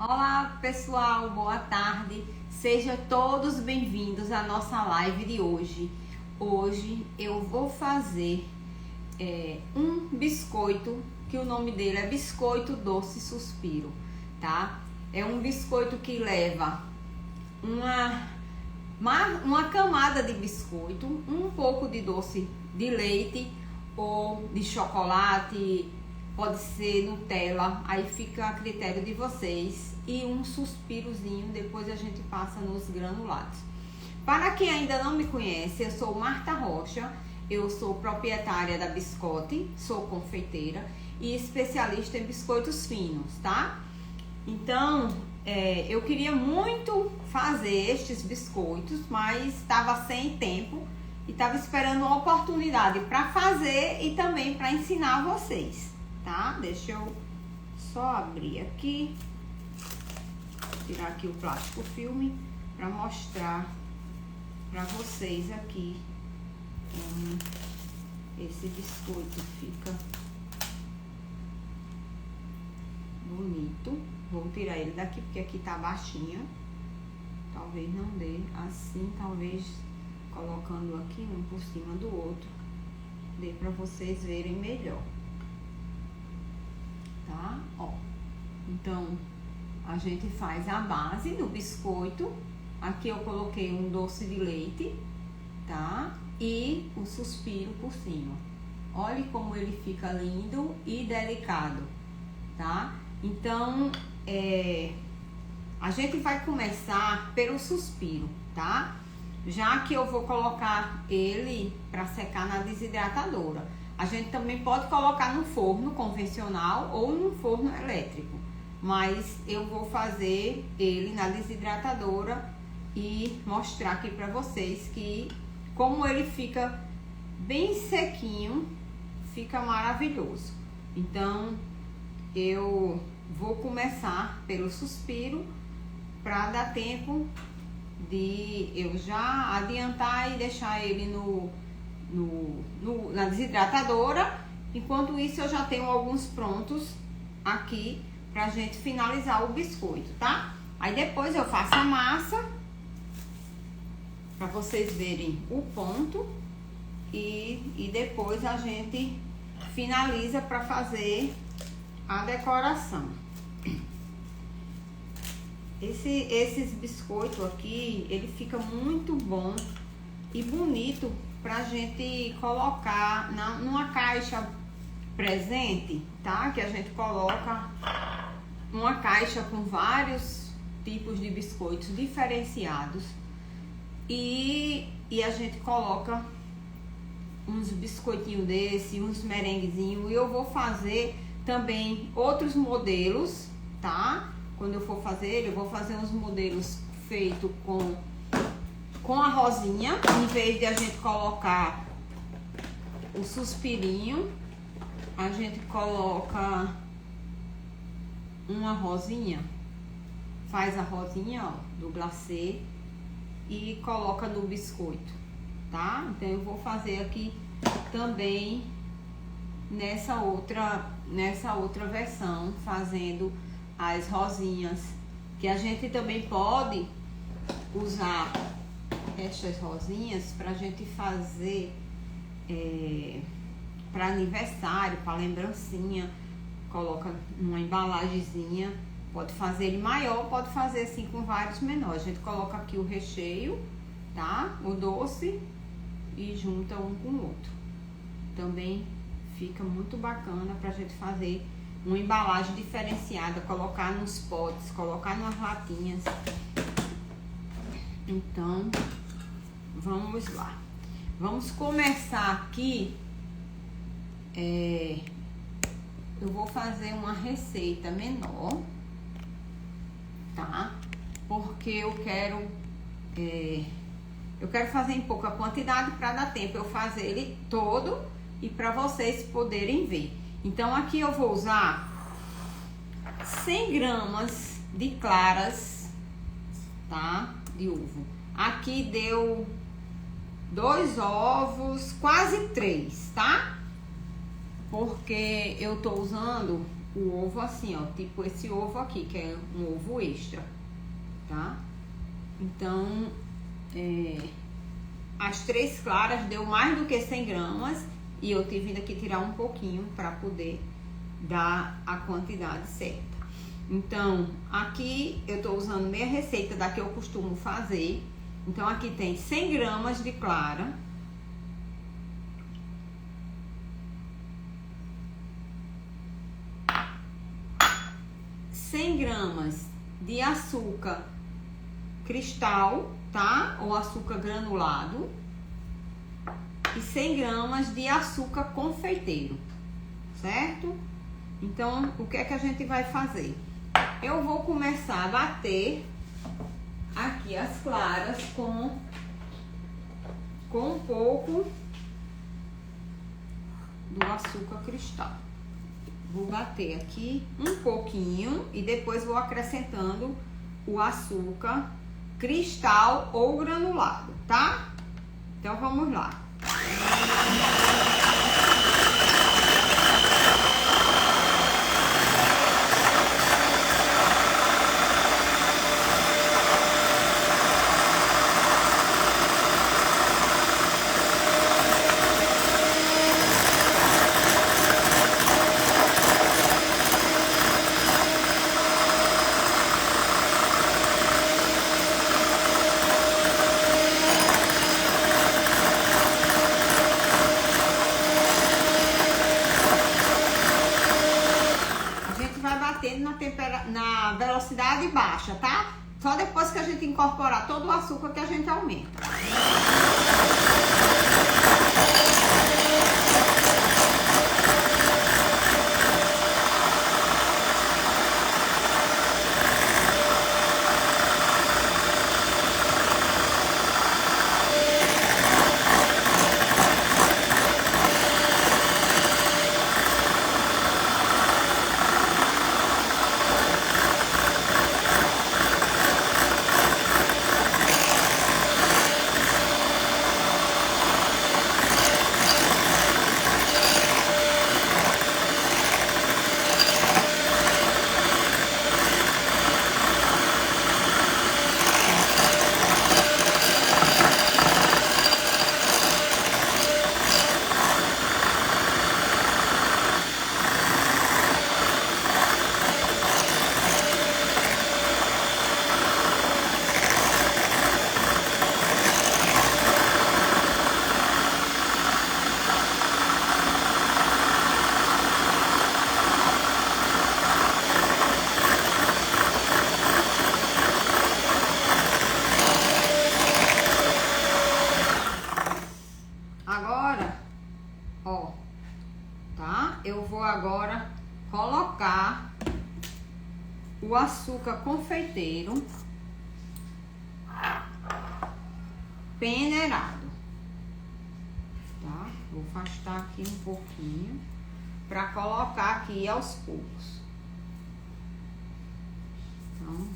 Olá pessoal, boa tarde, sejam todos bem-vindos à nossa live de hoje. Hoje eu vou fazer um biscoito, que o nome dele é Biscoito Doce Suspiro, tá? É um biscoito que leva uma camada de biscoito, um pouco de doce de leite ou de chocolate, pode ser Nutella, aí fica a critério de vocês, e um suspirozinho, depois a gente passa nos granulados. Para quem ainda não me conhece, eu sou Marta Rocha, eu sou proprietária da Biscotti, sou confeiteira e especialista em biscoitos finos, tá? Então, eu queria muito fazer estes biscoitos, mas estava sem tempo e estava esperando uma oportunidade para fazer e também para ensinar vocês, tá? Deixa eu só abrir aqui, tirar aqui o plástico filme para mostrar para vocês aqui como esse biscoito fica bonito. Vou tirar ele daqui porque aqui tá baixinho, talvez não dê assim, talvez colocando aqui um por cima do outro dê para vocês verem melhor, tá? Ó, então a gente faz a base do biscoito. Aqui eu coloquei um doce de leite, tá? E o suspiro por cima. Olhe como ele fica lindo e delicado, tá? Então, a gente vai começar pelo suspiro, tá? Já que eu vou colocar ele para secar na desidratadora. A gente também pode colocar no forno convencional ou no forno elétrico, mas eu vou fazer ele na desidratadora e mostrar aqui para vocês que como ele fica bem sequinho, fica maravilhoso. Então eu vou começar pelo suspiro para dar tempo de eu já adiantar e deixar ele na desidratadora. Enquanto isso eu já tenho alguns prontos aqui pra gente finalizar o biscoito, tá? Aí depois eu faço a massa pra vocês verem o ponto e depois a gente finaliza pra fazer a decoração. Esses biscoitos aqui, ele fica muito bom e bonito pra gente colocar numa caixa presente, tá? Que a gente coloca uma caixa com vários tipos de biscoitos diferenciados e a gente coloca uns biscoitinhos desse, uns merenguezinhos, e eu vou fazer também outros modelos, tá? Quando eu for fazer, eu vou fazer uns modelos feitos com a rosinha, em vez de a gente colocar o suspirinho, a gente coloca uma rosinha, faz a rosinha, ó, do glacê e coloca no biscoito, tá? Então eu vou fazer aqui também nessa outra versão, fazendo as rosinhas, que a gente também pode usar essas rosinhas pra gente fazer para aniversário, para lembrancinha, coloca numa embalagenzinha, pode fazer ele maior, pode fazer assim com vários menores. A gente coloca aqui o recheio, tá? O doce e junta um com o outro. Também fica muito bacana pra gente fazer uma embalagem diferenciada, colocar nos potes, colocar nas latinhas. Então, vamos lá. Vamos começar aqui. Eu vou fazer uma receita menor, tá? Porque eu quero fazer em pouca quantidade para dar tempo eu fazer ele todo e para vocês poderem ver. Então aqui eu vou usar 100 gramas de claras, tá? De ovo. Aqui deu 2 ovos, quase 3, tá? Porque eu tô usando o ovo assim, ó, tipo esse ovo aqui, que é um ovo extra, tá? Então, as 3 claras deu mais do que 100 gramas e eu tive vindo aqui tirar um pouquinho para poder dar a quantidade certa. Então, aqui eu tô usando meia receita da que eu costumo fazer. Então, aqui tem 100 gramas de clara. gramas de açúcar cristal, tá? Ou açúcar granulado. E 100 gramas de açúcar confeiteiro, certo? Então, o que é que a gente vai fazer? Eu vou começar a bater aqui as claras com um pouco do açúcar cristal. Vou bater aqui um pouquinho e depois vou acrescentando o açúcar cristal ou granulado, tá? Então, vamos lá. Na velocidade baixa, tá? Só depois que a gente incorporar todo o açúcar que a gente aumenta. Agora colocar o açúcar confeiteiro peneirado, tá? Vou afastar aqui um pouquinho para colocar aqui aos poucos. Então,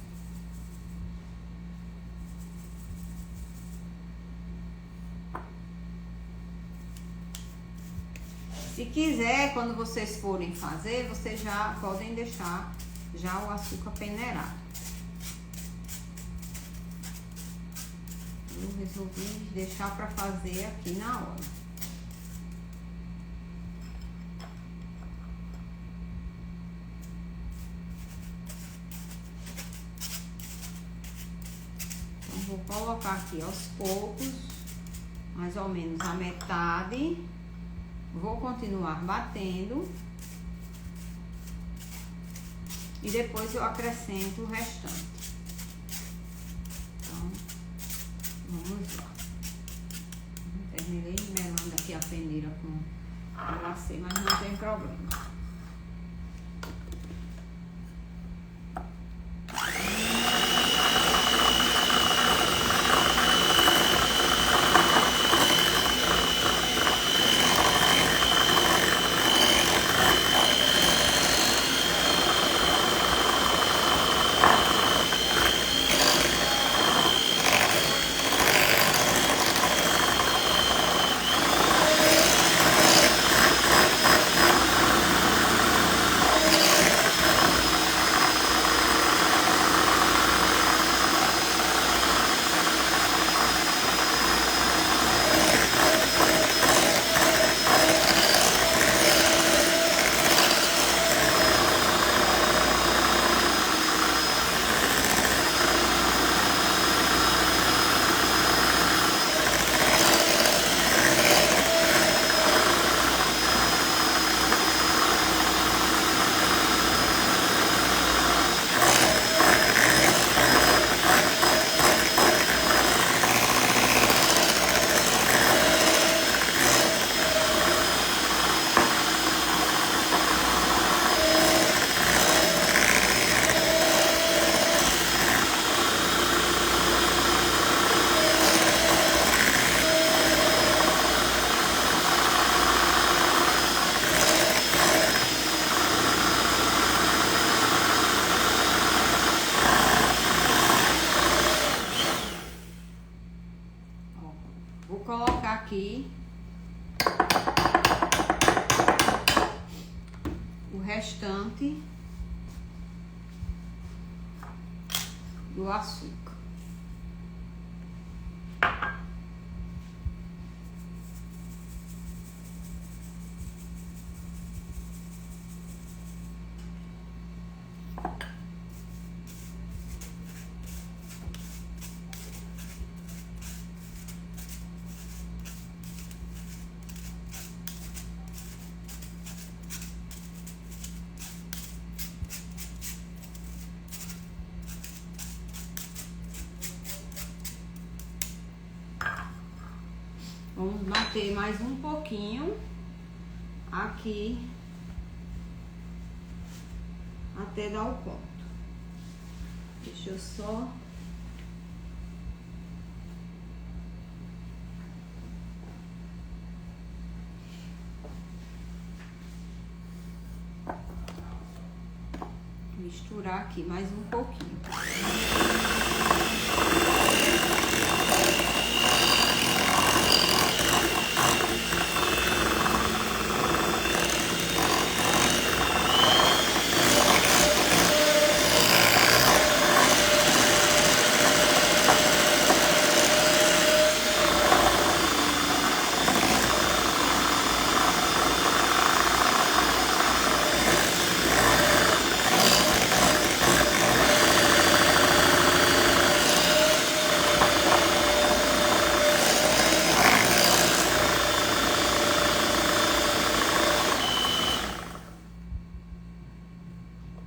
se quiser, quando vocês forem fazer, vocês já podem deixar já o açúcar peneirado. Eu resolvi deixar para fazer aqui na hora. Então, vou colocar aqui aos poucos, mais ou menos a metade. Vou continuar batendo e depois eu acrescento o restante. Então, vamos lá. Terminei melando aqui a peneira com o glacê, mas não tem problema. aqui o restante do açúcar. Vamos bater mais um pouquinho aqui até dar o ponto. Deixa eu só... misturar aqui mais um pouquinho.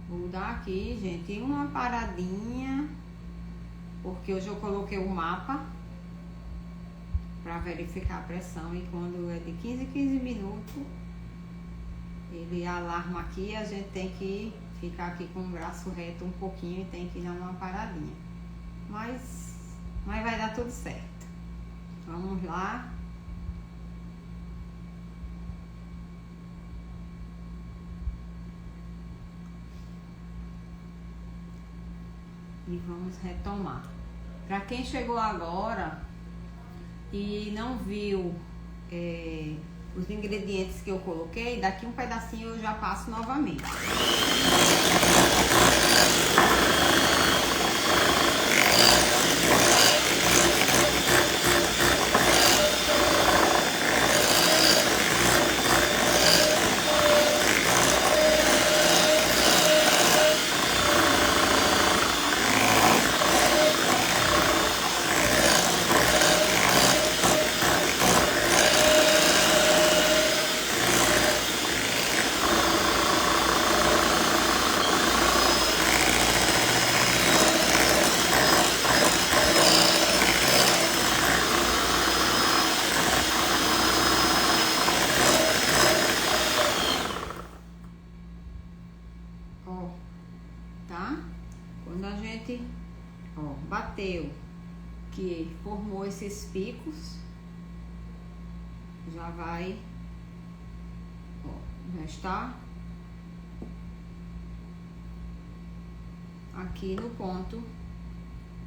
Vou dar aqui, gente, uma paradinha, porque hoje eu coloquei o mapa para verificar a pressão e quando é de 15 em 15 minutos ele alarma aqui, a gente tem que ficar aqui com o braço reto um pouquinho e tem que dar uma paradinha. Mas vai dar tudo certo. Vamos lá. E vamos retomar. Para quem chegou agora e não viu os ingredientes que eu coloquei, daqui um pedacinho eu já passo novamente. Quando a gente, bateu, que formou esses picos, já vai, já está aqui no ponto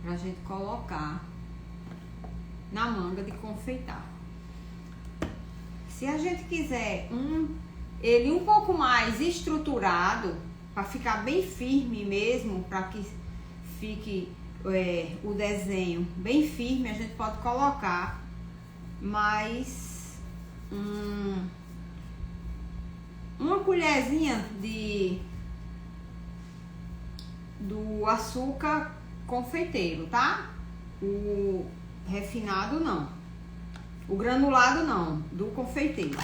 pra gente colocar na manga de confeitar. Se a gente quiser ele um pouco mais estruturado, para ficar bem firme mesmo, para que fique o desenho bem firme, a gente pode colocar mais uma colherzinha do açúcar confeiteiro, tá? O refinado não, o granulado não, do confeiteiro.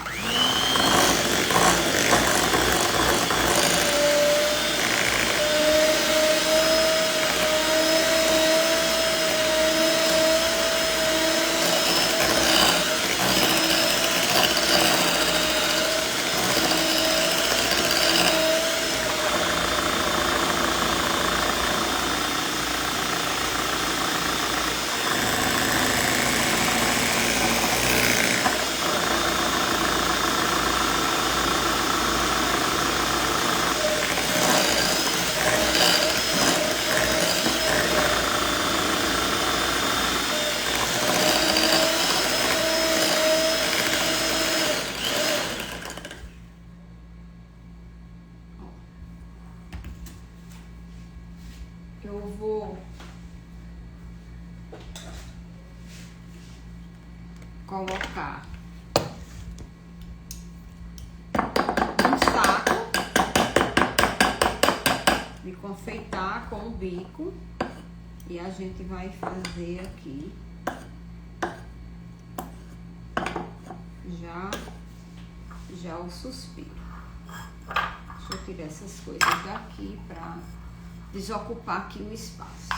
eu vou colocar um saco de confeitar com o bico e a gente vai fazer aqui já o suspiro. Deixa eu tirar essas coisas daqui para desocupar aqui o espaço.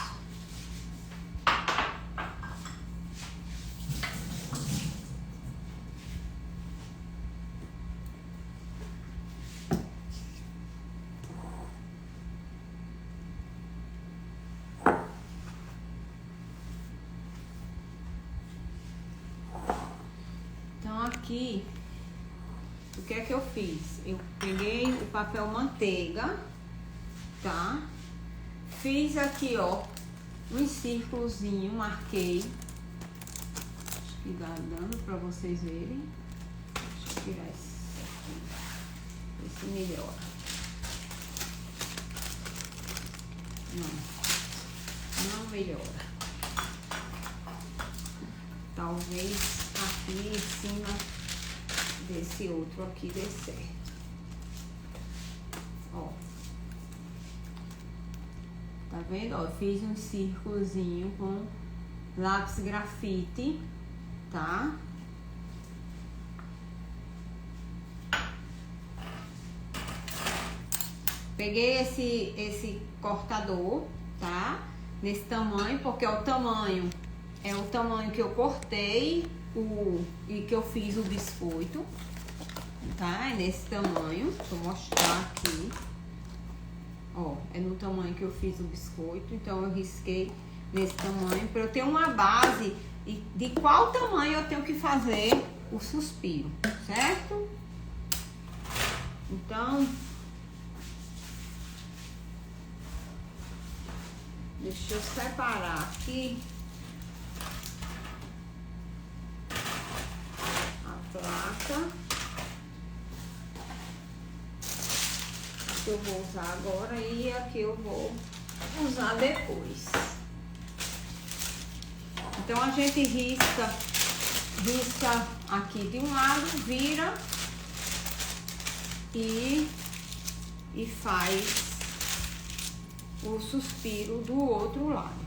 Então aqui, o que é que eu fiz? Eu peguei o papel manteiga, tá? Fiz aqui, ó, um círculozinho, marquei. Acho que dá dando pra vocês verem. Deixa eu tirar esse aqui, ver se melhora. Não melhora. Talvez aqui em cima desse outro aqui dê certo. Ó. Tá vendo? Ó, eu fiz um círculozinho com lápis grafite, tá? Peguei esse cortador, tá? Nesse tamanho, porque é o tamanho que eu cortei e que eu fiz o biscoito, tá? É nesse tamanho, vou mostrar aqui. Ó, é no tamanho que eu fiz o biscoito, então eu risquei nesse tamanho para eu ter uma base de qual tamanho eu tenho que fazer o suspiro, certo? Então, deixa eu separar aqui a placa que eu vou usar agora e a que eu vou usar depois. Então a gente risca aqui de um lado, vira e faz o suspiro do outro lado.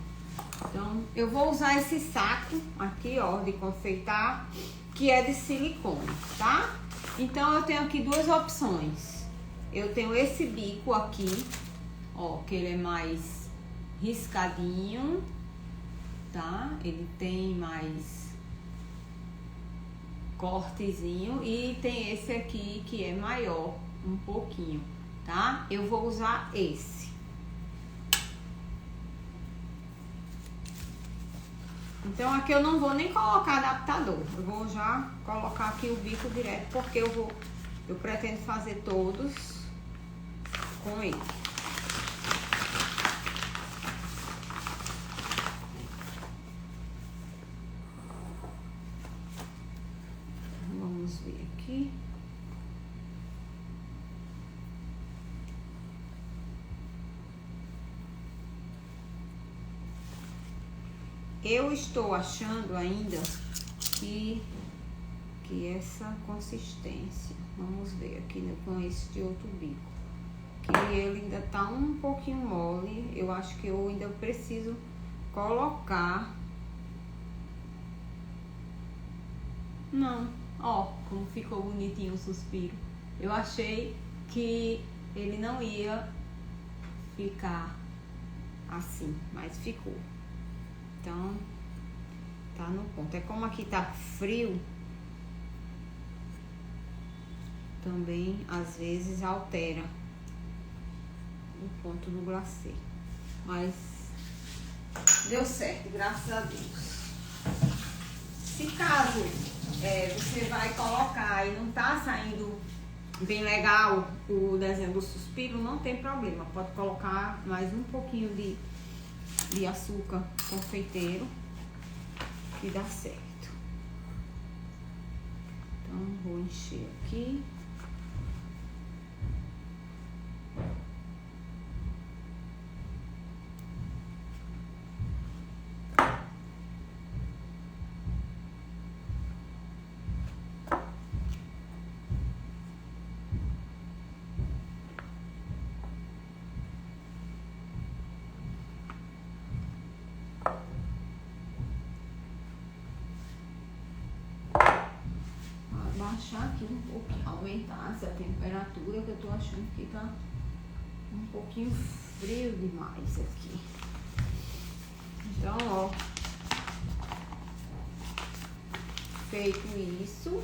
Então eu vou usar esse saco aqui, ó, de confeitar, que é de silicone, tá? Então eu tenho aqui duas opções. Eu tenho esse bico aqui, ó, que ele é mais riscadinho, tá? Ele tem mais cortezinho e tem esse aqui que é maior um pouquinho, tá? Eu vou usar esse. Então aqui eu não vou nem colocar adaptador, eu vou já colocar aqui o bico direto, porque eu pretendo fazer todos com ele. Vamos ver aqui. Eu estou achando ainda que essa consistência, vamos ver aqui, né, com esse outro bico, que ele ainda tá um pouquinho mole. Eu acho que eu ainda preciso colocar. Não, ó, como ficou bonitinho o suspiro. Eu achei que ele não ia ficar assim, mas ficou. Então, tá no ponto. É como aqui tá frio, também às vezes altera o ponto do glacê. Mas deu certo, graças a Deus. Se caso você vai colocar e não tá saindo bem legal o desenho do suspiro, não tem problema. Pode colocar mais um pouquinho de açúcar confeiteiro que dá certo. Então vou encher aqui. baixar aqui um pouquinho, aumentar essa temperatura que eu tô achando que tá um pouquinho frio demais aqui. Então, ó, feito isso,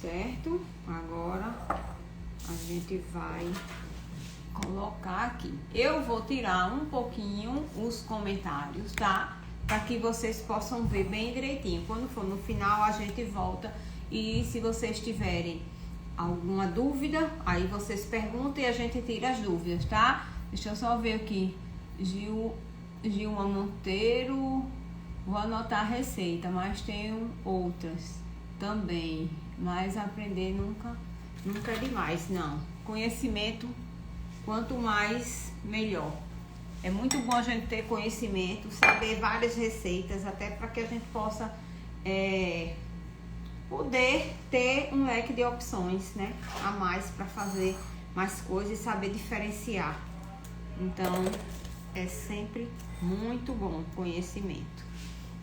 certo? Agora a gente vai colocar aqui. Eu vou tirar um pouquinho os comentários, tá? Para que vocês possam ver bem direitinho. Quando for no final, a gente volta. E se vocês tiverem alguma dúvida, aí vocês perguntam e a gente tira as dúvidas, tá? Deixa eu só ver aqui. Gilma Monteiro. Vou anotar a receita, mas tenho outras também. Mas aprender nunca é demais, não. Conhecimento, quanto mais, melhor. É muito bom a gente ter conhecimento, saber várias receitas, até para que a gente possa poder ter um leque de opções, né? A mais para fazer mais coisas e saber diferenciar. Então, é sempre muito bom conhecimento.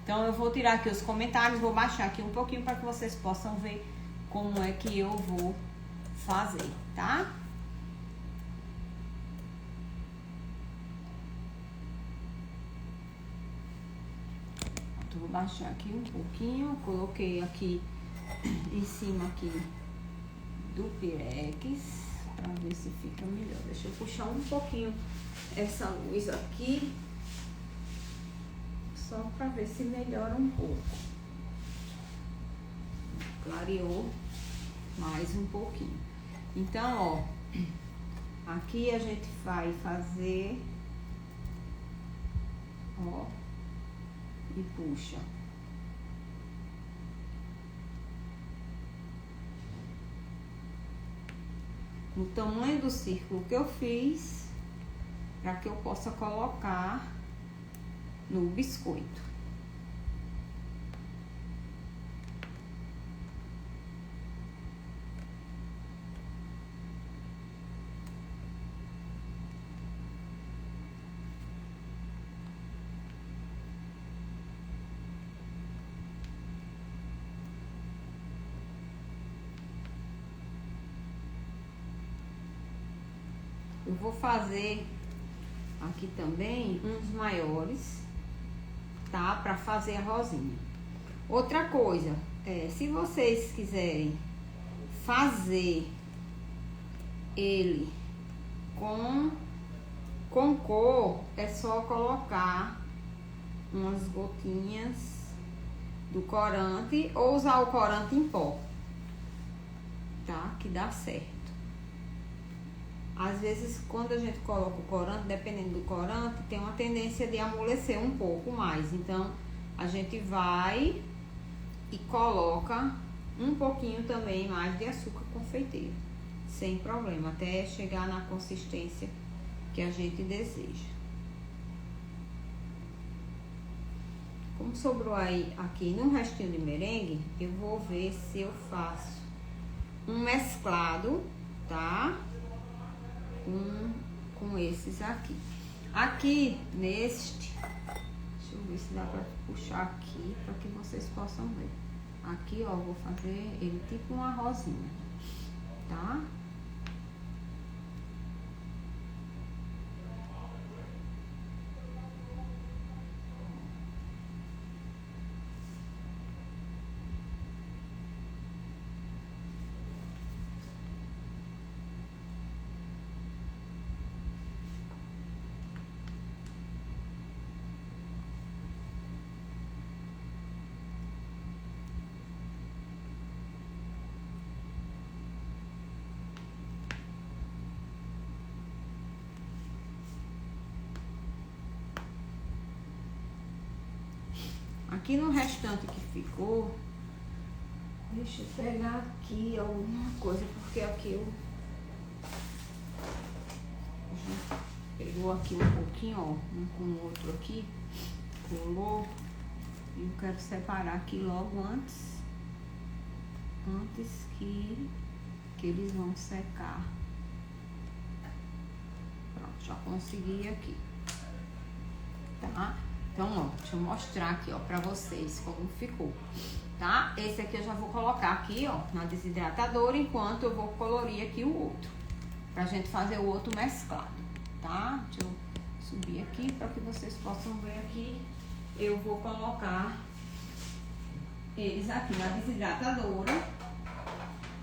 Então, eu vou tirar aqui os comentários, vou baixar aqui um pouquinho para que vocês possam ver como é que eu vou fazer, tá? Vou baixar aqui um pouquinho, coloquei aqui em cima aqui do Pirex, para ver se fica melhor. Deixa eu puxar um pouquinho essa luz aqui, só para ver se melhora um pouco. Clareou mais um pouquinho. Então, ó, aqui a gente vai fazer, ó, e puxa. No tamanho do círculo que eu fiz, para que eu possa colocar no biscoito. Eu vou fazer aqui também uns maiores, tá? Pra fazer a rosinha. Outra coisa, se vocês quiserem fazer ele com cor, é só colocar umas gotinhas do corante ou usar o corante em pó, tá? Que dá certo. Às vezes, quando a gente coloca o corante, dependendo do corante, tem uma tendência de amolecer um pouco mais. Então, a gente vai e coloca um pouquinho também mais de açúcar confeiteiro, sem problema, até chegar na consistência que a gente deseja. Como sobrou aí aqui no restinho de merengue, eu vou ver se eu faço um mesclado, tá? Com esses aqui. Aqui, neste, deixa eu ver se dá pra puxar aqui, pra que vocês possam ver. Aqui, ó, vou fazer ele tipo uma rosinha, tá? Aqui no restante que ficou, deixa eu pegar aqui alguma coisa, porque aqui eu pegou aqui um pouquinho, ó, um com o outro aqui, colou, e eu quero separar aqui logo antes que eles vão secar. Pronto, já consegui aqui, tá? Então, ó, deixa eu mostrar aqui, ó, pra vocês como ficou, tá? Esse aqui eu já vou colocar aqui, ó, na desidratadora, enquanto eu vou colorir aqui o outro, pra gente fazer o outro mesclado, tá? Deixa eu subir aqui pra que vocês possam ver aqui. Eu vou colocar eles aqui na desidratadora,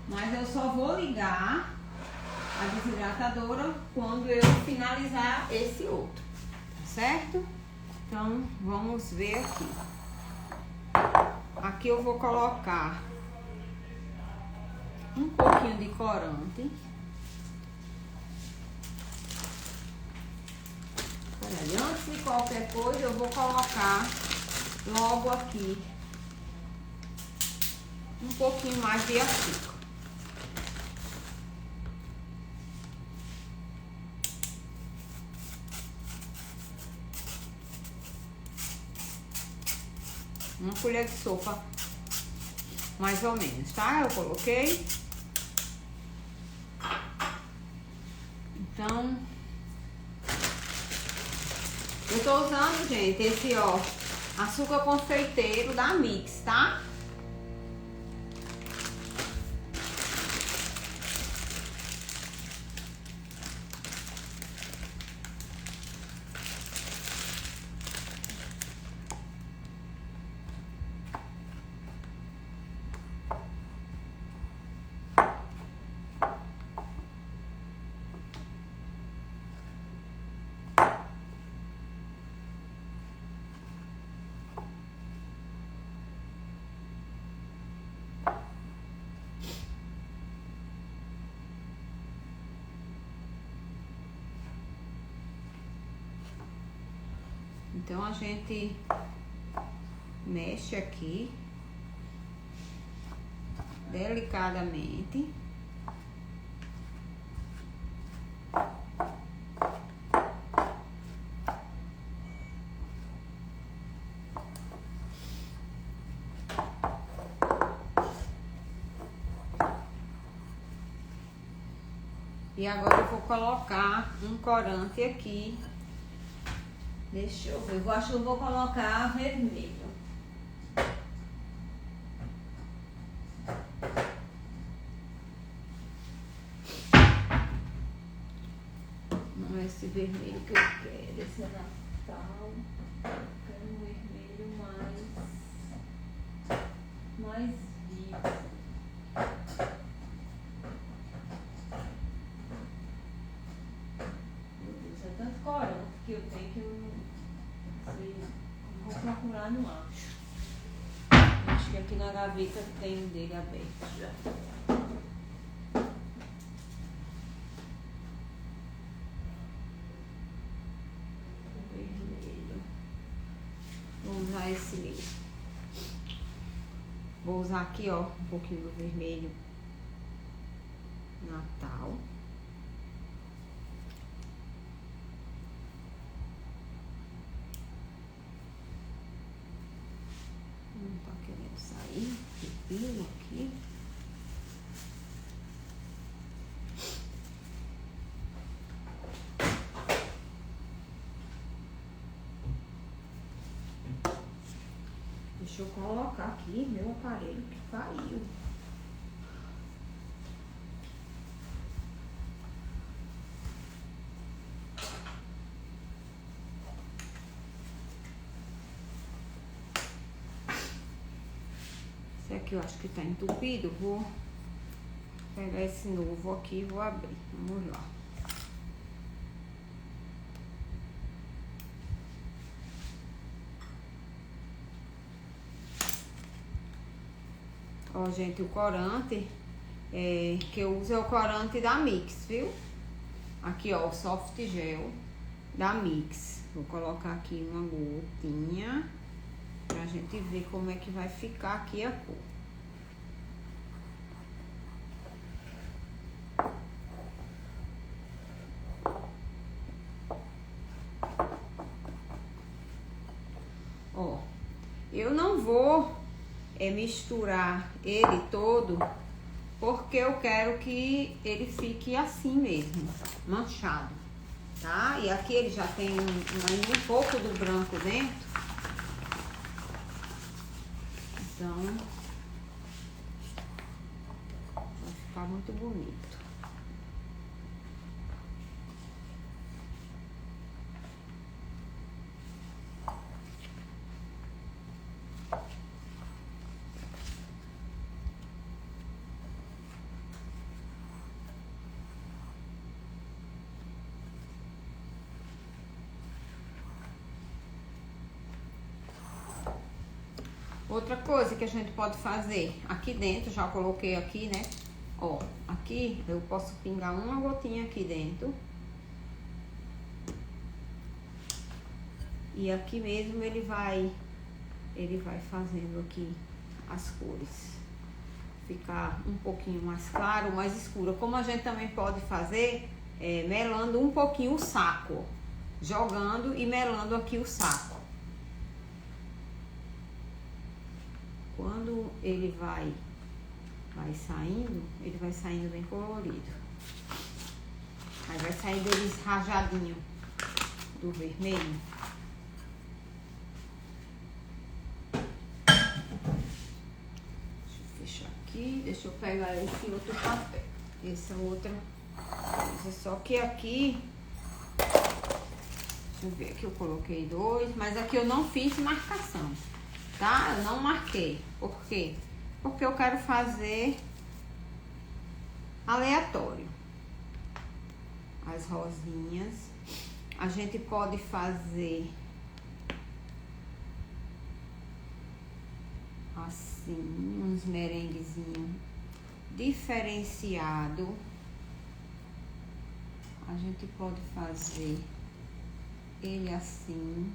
mas eu só vou ligar a desidratadora quando eu finalizar esse outro, tá certo? Então, vamos ver aqui. Aqui eu vou colocar um pouquinho de corante. Olha, antes de qualquer coisa, eu vou colocar logo aqui um pouquinho mais de açúcar. Uma colher de sopa, mais ou menos, tá? Eu coloquei. Então, eu tô usando, gente, esse, ó, açúcar confeiteiro da Mix, tá? Então, a gente mexe aqui delicadamente. E agora eu vou colocar um corante aqui. Deixa eu ver, eu acho que eu vou colocar vermelho. Não é esse vermelho que eu quero, esse é Natal. Eu quero um vermelho mais vivo. Meu Deus, é tanto corante que eu tenho que eu não sei, vou procurar, não acho. Acho que aqui na gaveta tem um dele aberto já. Vermelho. Vou usar esse mesmo. Vou usar aqui, ó, um pouquinho do vermelho Natal. Não tá querendo sair, pepino aqui. Deixa eu colocar aqui meu aparelho que caiu. Esse aqui eu acho que tá entupido. Vou pegar esse novo aqui e vou abrir. Vamos lá. Ó, gente, o corante que eu uso é o corante da Mix, viu? Aqui, ó, o soft gel da Mix. Vou colocar aqui uma gotinha pra gente ver como é que vai ficar aqui a cor. Ó, eu não vou misturar ele todo, porque eu quero que ele fique assim mesmo, manchado, tá? E aqui ele já tem um pouco do branco dentro, Então, vai ficar muito bonito. Outra coisa que a gente pode fazer aqui dentro, já coloquei aqui, né? Ó, aqui eu posso pingar uma gotinha aqui dentro. E aqui mesmo ele vai fazendo aqui as cores. Ficar um pouquinho mais claro, mais escuro. Como a gente também pode fazer melando um pouquinho o saco, ó. Jogando e melando aqui o saco. Quando ele vai saindo, ele vai saindo bem colorido. Aí vai saindo eles rajadinho do vermelho. Deixa eu fechar aqui, deixa eu pegar esse outro papel. Essa outra coisa. Só que aqui, deixa eu ver, aqui eu coloquei 2, mas aqui eu não fiz marcação. Tá? Eu não marquei. Por quê? Porque eu quero fazer aleatório. As rosinhas. A gente pode fazer assim, uns merenguezinhos diferenciado. A gente pode fazer ele assim.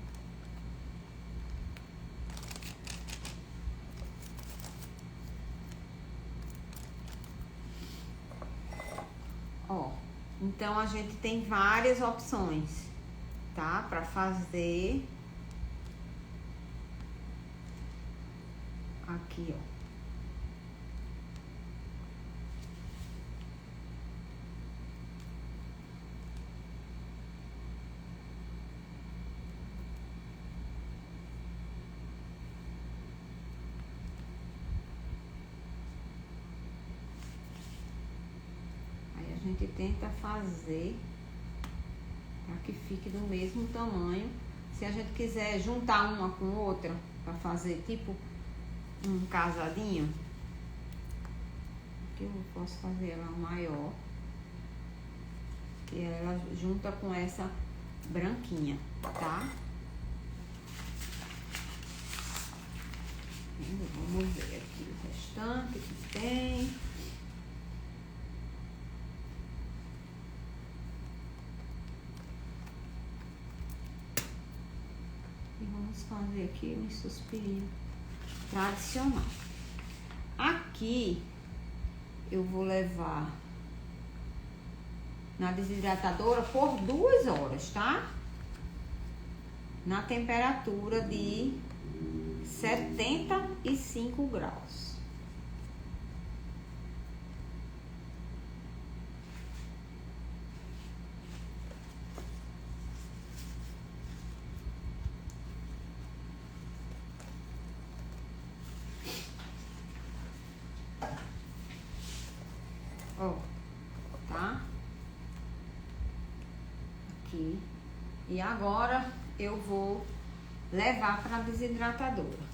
Ó, então a gente tem várias opções, tá? Pra fazer aqui, ó. A gente tenta fazer para que fique do mesmo tamanho. Se a gente quiser juntar uma com outra para fazer tipo um casadinho, aqui eu posso fazer ela maior, e ela junta com essa branquinha, tá? Vamos ver aqui o restante que tem. Vamos fazer aqui um suspirinho tradicional. Aqui eu vou levar na desidratadora por 2 horas, tá? Na temperatura de 75 graus. Ó, tá? Aqui. E agora eu vou levar para a desidratadora.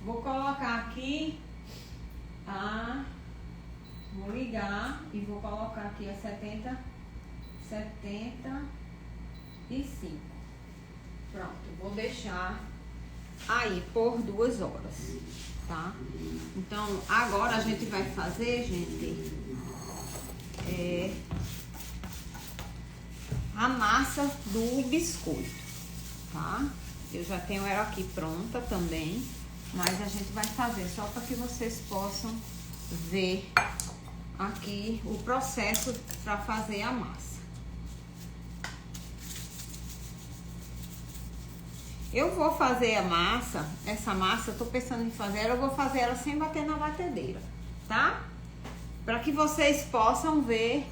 Vou colocar aqui vou ligar e vou colocar aqui a 75. Pronto, vou deixar aí por 2 horas, tá? Então, agora a gente vai fazer, gente, a massa do biscoito, tá? Eu já tenho ela aqui pronta também. Mas a gente vai fazer só para que vocês possam ver aqui o processo para fazer a massa. Eu vou fazer a massa, essa massa, eu tô pensando em fazer ela, eu vou fazer ela sem bater na batedeira, tá? Para que vocês possam ver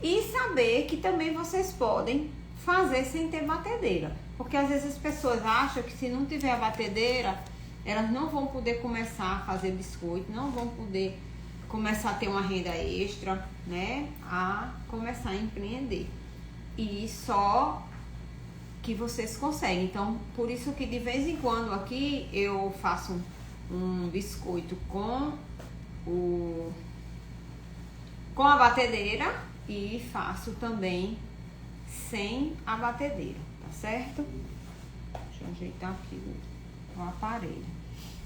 e saber que também vocês podem fazer sem ter batedeira. Porque às vezes as pessoas acham que se não tiver a batedeira, elas não vão poder começar a fazer biscoito, não vão poder começar a ter uma renda extra, né? A começar a empreender. E só que vocês conseguem. Então, por isso que de vez em quando aqui eu faço um biscoito com a batedeira e faço também sem a batedeira, tá certo? Deixa eu ajeitar aqui o aparelho.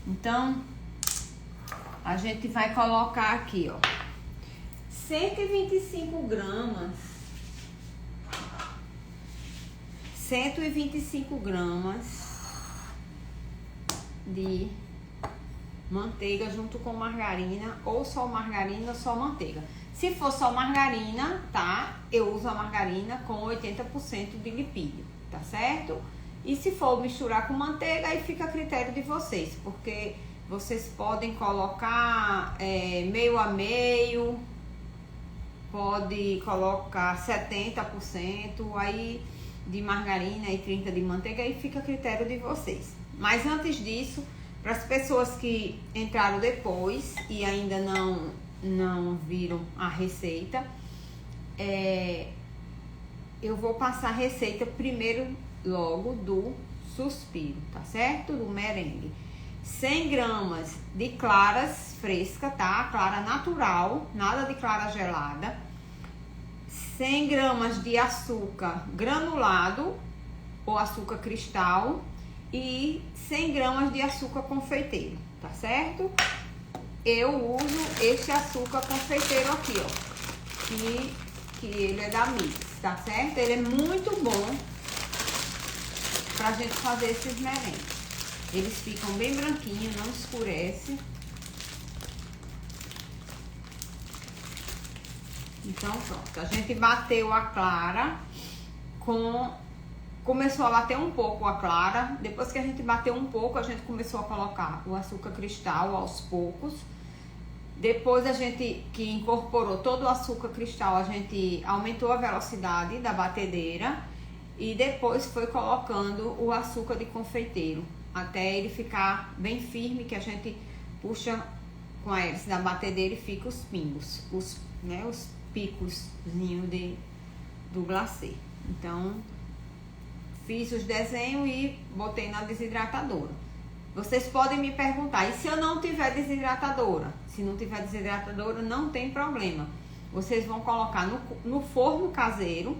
Então, a gente vai colocar aqui, ó, 125 gramas 125 gramas de manteiga junto com margarina, ou só margarina ou só manteiga. Se for só margarina, tá? Eu uso a margarina com 80% de lipídio, tá certo? E se for misturar com manteiga, aí fica a critério de vocês, porque vocês podem colocar meio a meio, pode colocar 70%, aí de margarina e 30% de manteiga, aí fica a critério de vocês. Mas antes disso, para as pessoas que entraram depois e ainda não viram a receita, eu vou passar a receita primeiro logo do suspiro, tá certo? Do merengue. 100 gramas de claras fresca, tá? Clara natural, nada de clara gelada. 100 gramas de açúcar granulado ou açúcar cristal e 100 gramas de açúcar confeiteiro, tá certo? Eu uso esse açúcar confeiteiro aqui, ó, que ele é da Mix, tá certo? Ele é muito bom pra gente fazer esses merengues. Eles ficam bem branquinhos, não escurece. Então, pronto. A gente bateu a clara começou a bater um pouco a clara. Depois que a gente bateu um pouco, a gente começou a colocar o açúcar cristal aos poucos. Depois a gente que incorporou todo o açúcar cristal, a gente aumentou a velocidade da batedeira e depois foi colocando o açúcar de confeiteiro até ele ficar bem firme, que a gente puxa com a hélice da batedeira e fica os pingos, os picoszinhos do glacê. Então, fiz os desenhos e botei na desidratadora. Vocês podem me perguntar, e se eu não tiver desidratadora? Se não tiver desidratadora, não tem problema. Vocês vão colocar no forno caseiro,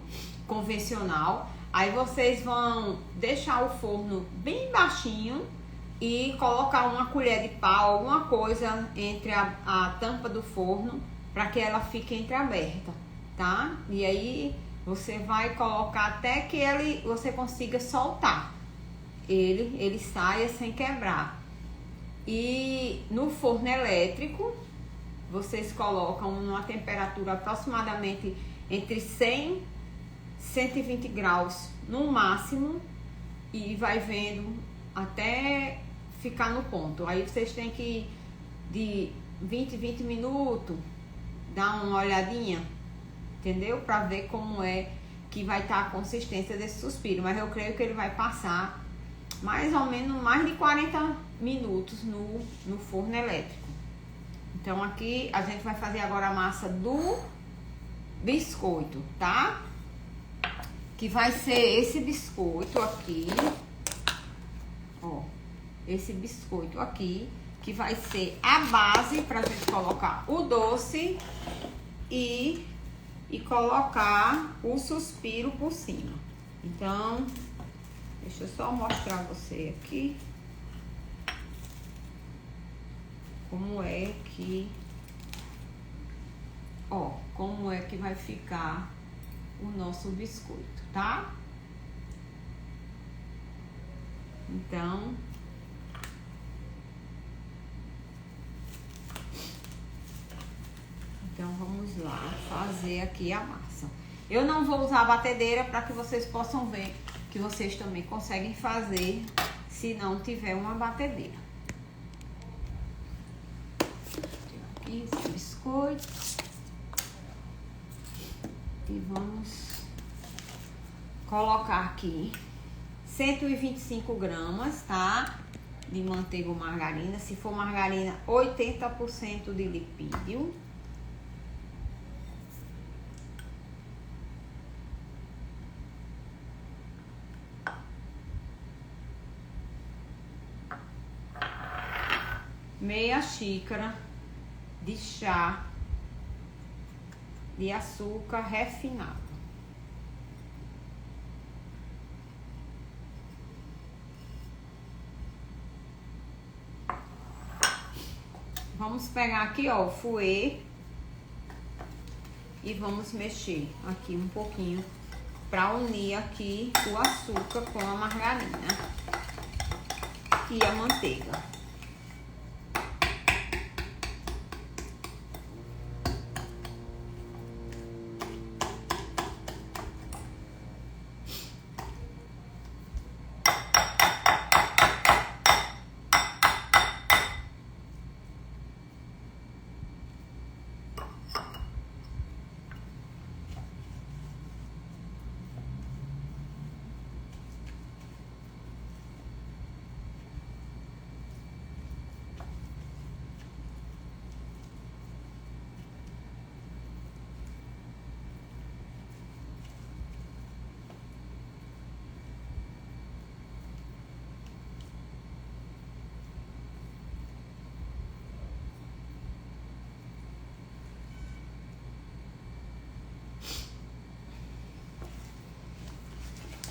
convencional. Aí vocês vão deixar o forno bem baixinho e colocar uma colher de pau, alguma coisa entre a tampa do forno, para que ela fique entreaberta, tá? E aí você vai colocar até que você consiga soltar. Ele saia sem quebrar. E no forno elétrico, vocês colocam numa temperatura aproximadamente entre 100 e 120 graus no máximo e vai vendo até ficar no ponto. Aí vocês têm que de 20 minutos dar uma olhadinha, entendeu? Para ver como é que vai estar a consistência desse suspiro. Mas eu creio que ele vai passar mais ou menos mais de 40 minutos no forno elétrico. Então aqui a gente vai fazer agora a massa do biscoito, tá? Que vai ser esse biscoito aqui, ó, esse biscoito aqui, que vai ser a base pra gente colocar o doce e colocar o suspiro por cima. Então, deixa eu só mostrar você aqui como é que, ó, como é que vai ficar o nosso biscoito, tá? Então, Então vamos lá fazer aqui a massa. Eu não vou usar a batedeira para que vocês possam ver que vocês também conseguem fazer se não tiver uma batedeira. Tirar aqui esse biscoito. E vamos colocar aqui 125 gramas, tá? De manteiga ou margarina. Se for margarina, 80% de lipídio. Meia xícara de chá de açúcar refinado. Vamos pegar aqui, ó, o fouet e vamos mexer aqui um pouquinho para unir aqui o açúcar com a margarina e a manteiga.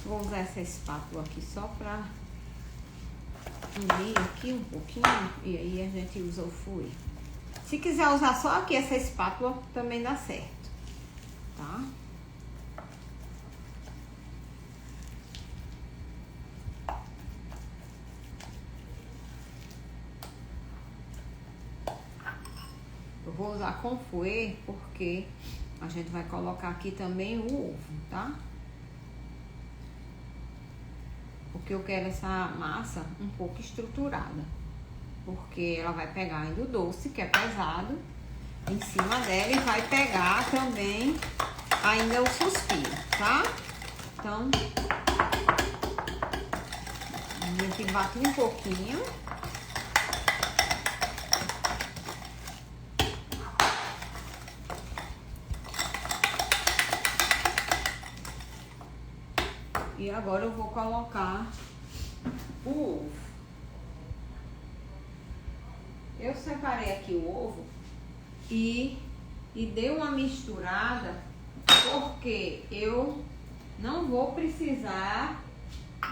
Vou usar essa espátula aqui só pra unir aqui um pouquinho e aí a gente usa o fouet. Se quiser usar só aqui essa espátula, também dá certo, tá? Eu vou usar com fouet porque a gente vai colocar aqui também o ovo, tá? Porque eu quero essa massa um pouco estruturada. Porque ela vai pegar ainda o doce, que é pesado, em cima dela e vai pegar também ainda o suspiro, tá? Então, a gente bate um pouquinho. E agora eu vou colocar o ovo. Eu separei aqui o ovo e dei uma misturada, porque eu não vou precisar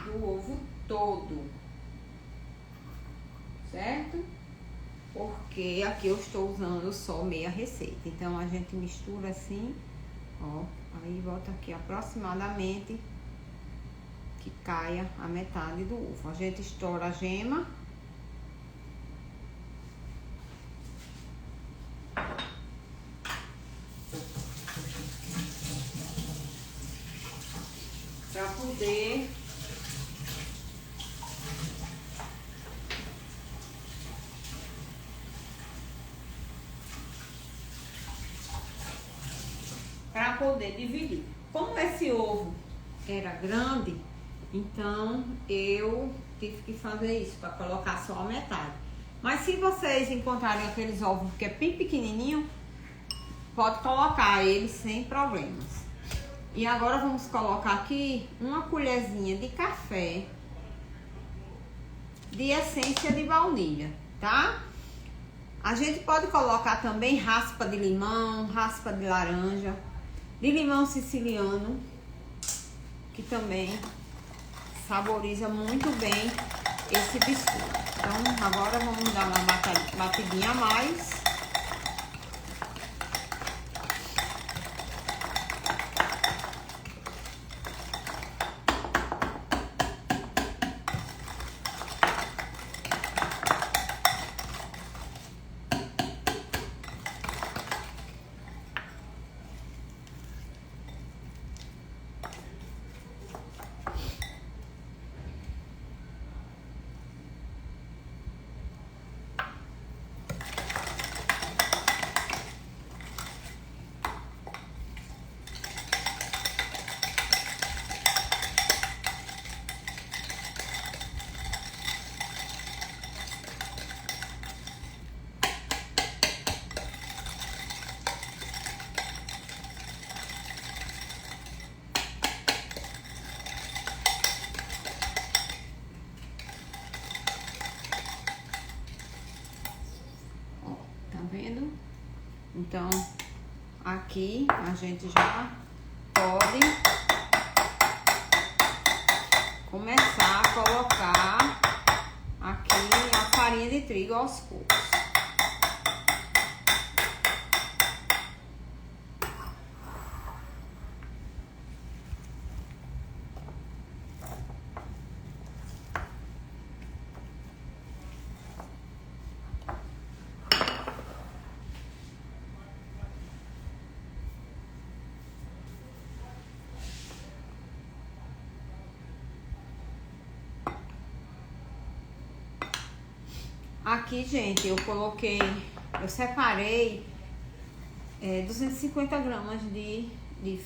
do ovo todo, certo? Porque aqui eu estou usando só meia receita. Então a gente mistura assim, ó, aí volta aqui aproximadamente que caia a metade do ovo. A gente estoura a gema. Para poder dividir. Como esse ovo era grande, então eu tive que fazer isso para colocar só a metade. Mas se vocês encontrarem aqueles ovos que é bem pequenininho, pode colocar eles sem problemas. E agora vamos colocar aqui uma colherzinha de café de essência de baunilha, tá? A gente pode colocar também raspa de limão, raspa de laranja, de limão siciliano, que também saboriza muito bem esse biscoito. Então agora vamos dar uma batidinha a mais. vendo? Então, aqui a gente já pode começar a colocar aqui a farinha de trigo aos poucos. Aqui, gente, eu separei 250 gramas de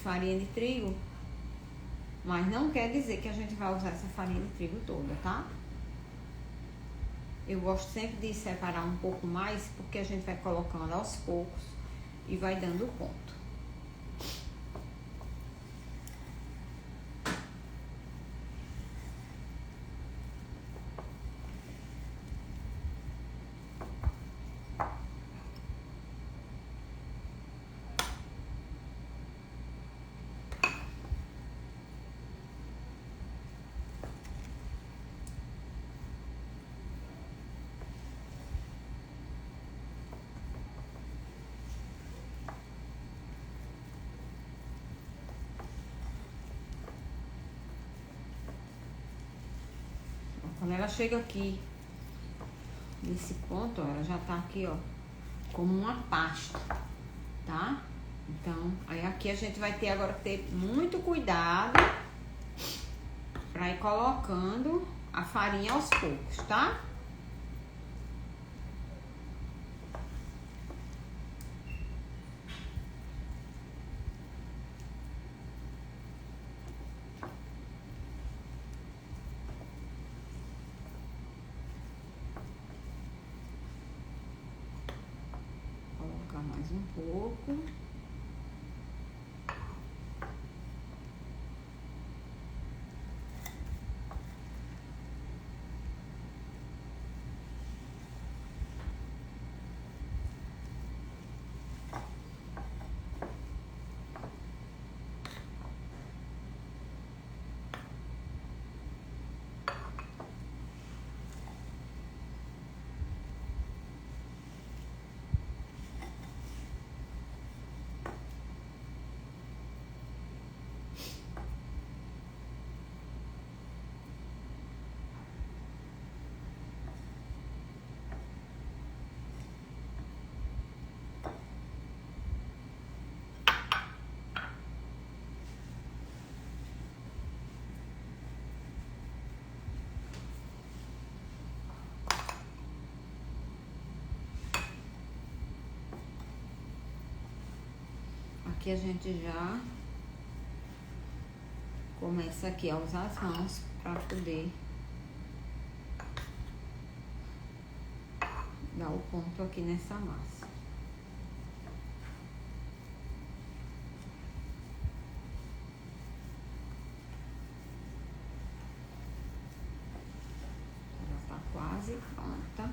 farinha de trigo, mas não quer dizer que a gente vai usar essa farinha de trigo toda, tá? Eu gosto sempre de separar um pouco mais, porque a gente vai colocando aos poucos e vai dando ponto. Quando ela chega aqui, nesse ponto, ó, ela já tá aqui, ó, como uma pasta, tá? Então, aí aqui a gente vai ter agora que ter muito cuidado pra ir colocando a farinha aos poucos, tá? Mais um pouco. Aqui a gente já começa aqui a usar as mãos para poder dar o ponto aqui nessa massa. Já tá quase pronta.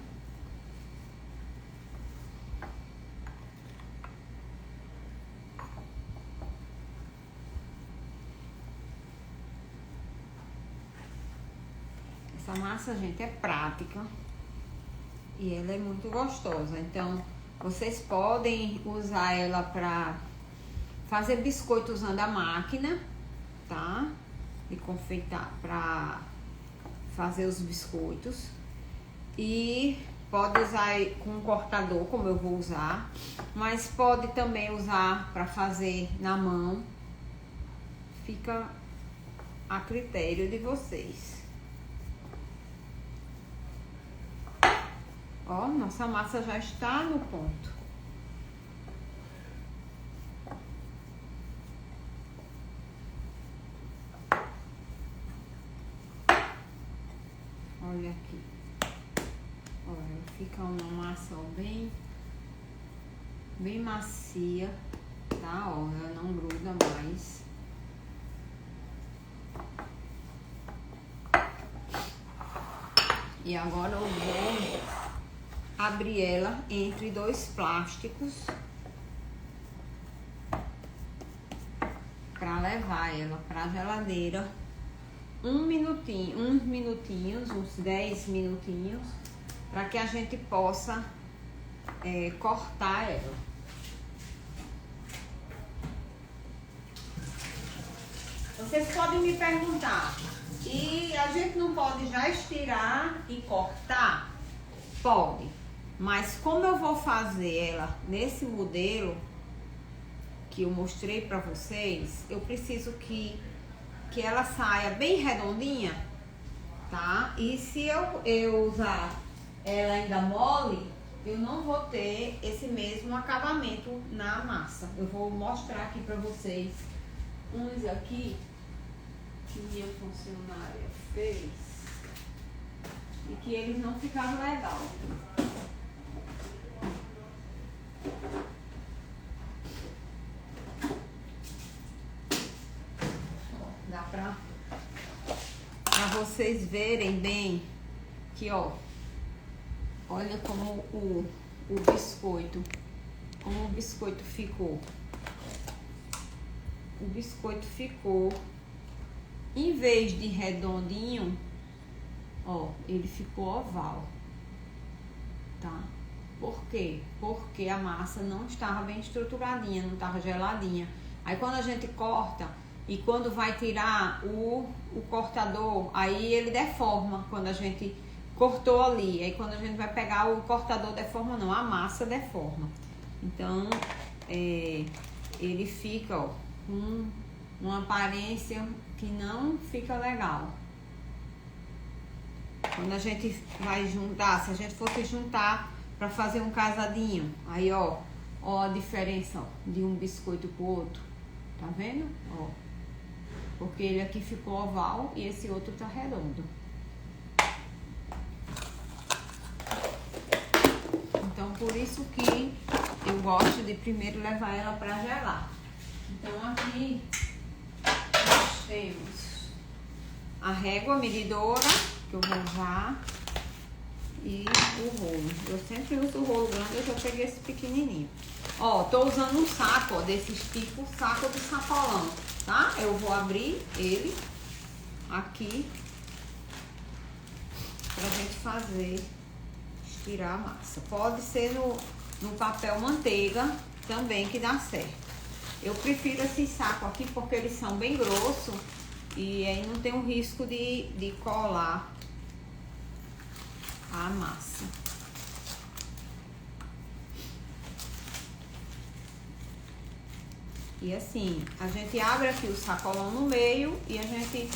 Essa massa, gente, é prática e ela é muito gostosa. Então, vocês podem usar ela para fazer biscoito usando a máquina, tá? De confeitar, para fazer os biscoitos. E pode usar com um cortador, como eu vou usar, mas pode também usar para fazer na mão. Fica a critério de vocês. Ó, nossa massa já está no ponto. Olha aqui. Olha, fica uma massa, ó, bem macia, tá? Ó, ela não gruda mais. E agora eu vou abrir ela entre dois plásticos para levar ela para a geladeira uns minutinhos, uns 10 minutinhos, para que a gente possa cortar ela. Vocês podem me perguntar, e a gente não pode já estirar e cortar? Pode, mas como eu vou fazer ela nesse modelo que eu mostrei para vocês, eu preciso que ela saia bem redondinha, tá? E se eu usar ela ainda mole, eu não vou ter esse mesmo acabamento na massa. Eu vou mostrar aqui para vocês uns aqui que minha funcionária fez e que eles não ficaram legal. Dá pra vocês verem bem que, ó, olha como o biscoito ficou. O biscoito ficou, em vez de redondinho, ó, ele ficou oval, tá? Por quê? Porque a massa não estava bem estruturadinha, não estava geladinha. Aí quando a gente corta e quando vai tirar o cortador, aí ele deforma quando a gente cortou ali. Aí quando a gente vai pegar o cortador deforma não, a massa deforma. Então, ele fica, ó, com uma aparência que não fica legal. Quando a gente vai juntar, se a gente fosse juntar para fazer um casadinho, aí ó a diferença, ó, de um biscoito pro outro, tá vendo? Ó, porque ele aqui ficou oval e esse outro tá redondo. Então por isso que eu gosto de primeiro levar ela para gelar. Então aqui nós temos a régua medidora que eu vou usar e o rolo. Eu sempre uso o rolo grande, eu já peguei esse pequenininho. Ó, tô usando um saco, ó, desses tipo saco de sacolão, tá? Eu vou abrir ele aqui pra gente fazer, estirar a massa. Pode ser no papel manteiga também que dá certo. Eu prefiro esse saco aqui porque eles são bem grossos e aí não tem o risco de colar a massa. E assim, a gente abre aqui o sacolão no meio e a gente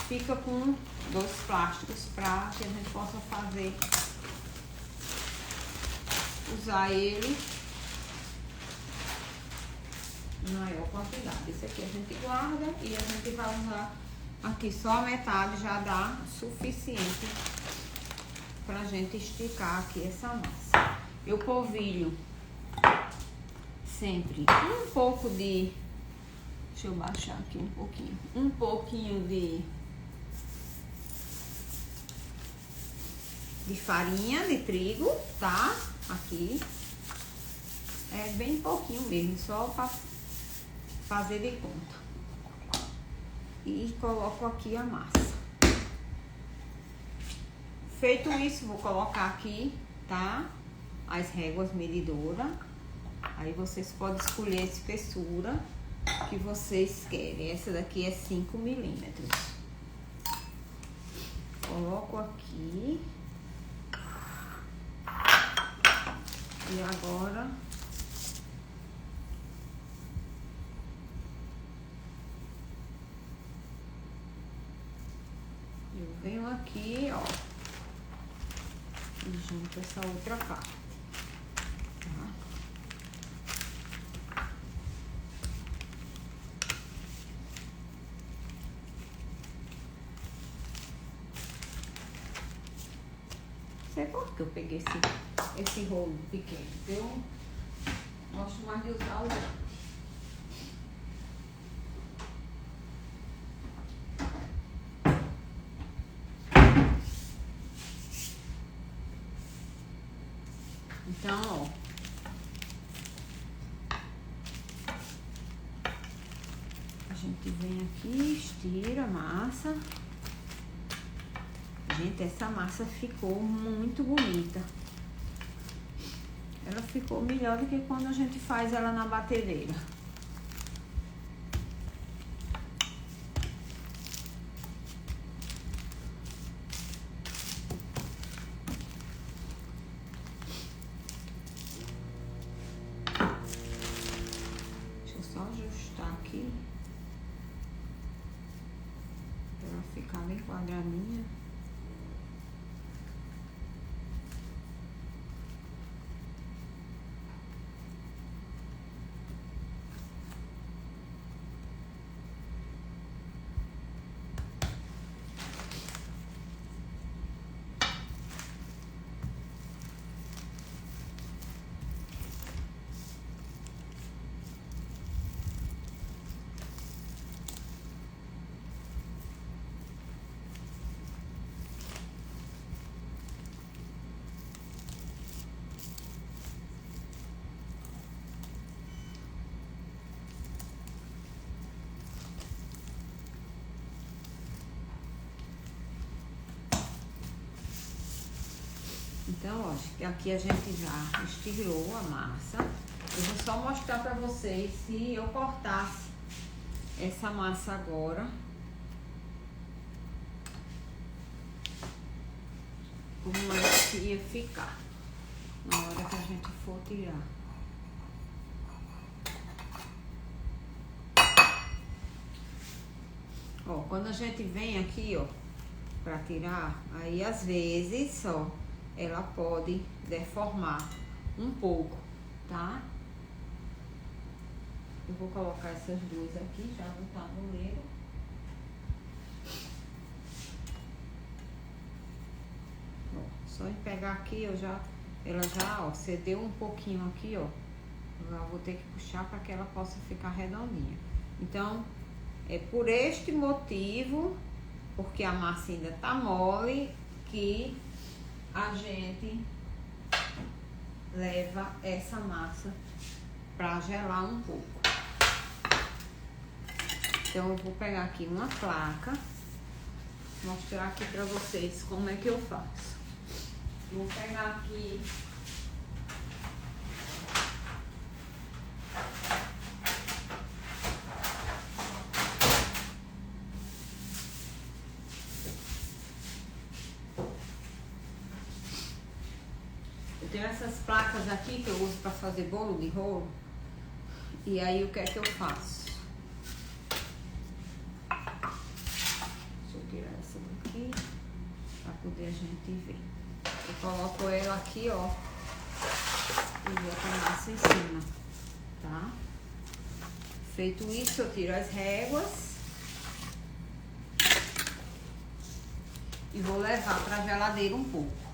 fica com dois plásticos para que a gente possa usar ele em maior quantidade. Esse aqui a gente guarda e a gente vai usar aqui só a metade, já dá suficiente pra gente esticar aqui essa massa. Eu polvilho sempre um pouco de, deixa eu baixar aqui um pouquinho de farinha de trigo, tá? Aqui é bem pouquinho mesmo, só para fazer de conta. E coloco aqui a massa. Feito isso, vou colocar aqui, tá? As réguas medidoras. Aí vocês podem escolher a espessura que vocês querem. Essa daqui é 5 milímetros. Coloco aqui. E agora eu venho aqui, ó, e junto essa outra parte, tá? Não sei por que eu peguei esse rolo pequeno. Eu gosto mais de usar o grande. Então, ó, a gente vem aqui, estira a massa. Gente, essa massa ficou muito bonita. Ela ficou melhor do que quando a gente faz ela na batedeira. Deixa eu só ajustar aqui pra ela ficar bem quadradinha. Então, ó, aqui a gente já estirou a massa. Eu vou só mostrar pra vocês se eu cortasse essa massa agora, como é que ia ficar na hora que a gente for tirar. Ó, quando a gente vem aqui, ó, pra tirar, aí às vezes, ó, ela pode deformar um pouco, tá? Eu vou colocar essas duas aqui já no tabuleiro. Ó, só em pegar aqui, ela já, ó, cedeu um pouquinho aqui, ó. Eu vou ter que puxar para que ela possa ficar redondinha. Então, é por este motivo, porque a massa ainda tá mole, que a gente leva essa massa para gelar um pouco. Então, eu vou pegar aqui uma placa, mostrar aqui para vocês como é que eu faço. Vou pegar aqui eu tenho essas placas aqui que eu uso para fazer bolo de rolo. E aí, o que é que eu faço? Deixa eu tirar essa daqui para poder a gente ver. Eu coloco ela aqui, ó, e boto a massa em cima, tá? Feito isso, eu tiro as réguas e vou levar para a geladeira um pouco.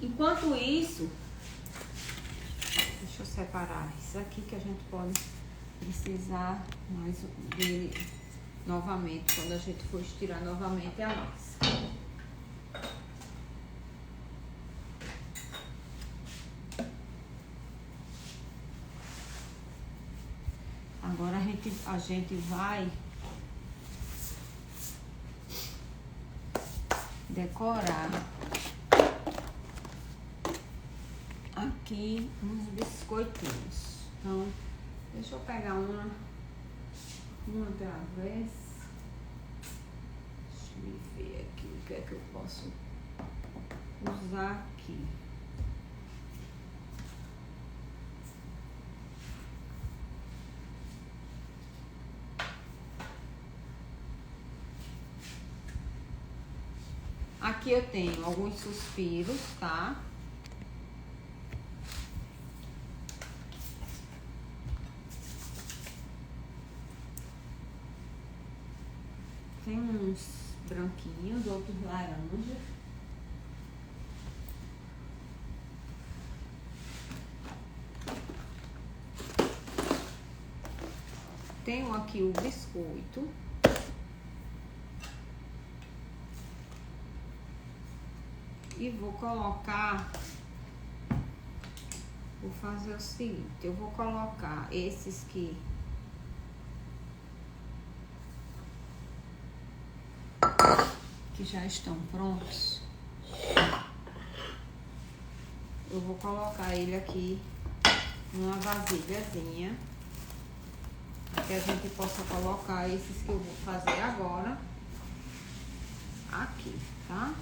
Enquanto isso, deixa eu separar isso aqui que a gente pode precisar mais dele novamente, quando a gente for estirar novamente a massa. Agora a gente vai decorar aqui uns biscoitinhos. Então, deixa eu pegar uma outra vez. Deixa eu ver aqui o que é que eu posso usar aqui. Aqui eu tenho alguns suspiros, tá? Tem uns branquinhos, outros laranjas. Tenho aqui o biscoito. E vou colocar, vou fazer o seguinte, eu vou colocar esses que já estão prontos. Eu vou colocar ele aqui numa vasilhazinha, para que a gente possa colocar esses que eu vou fazer agora aqui, tá?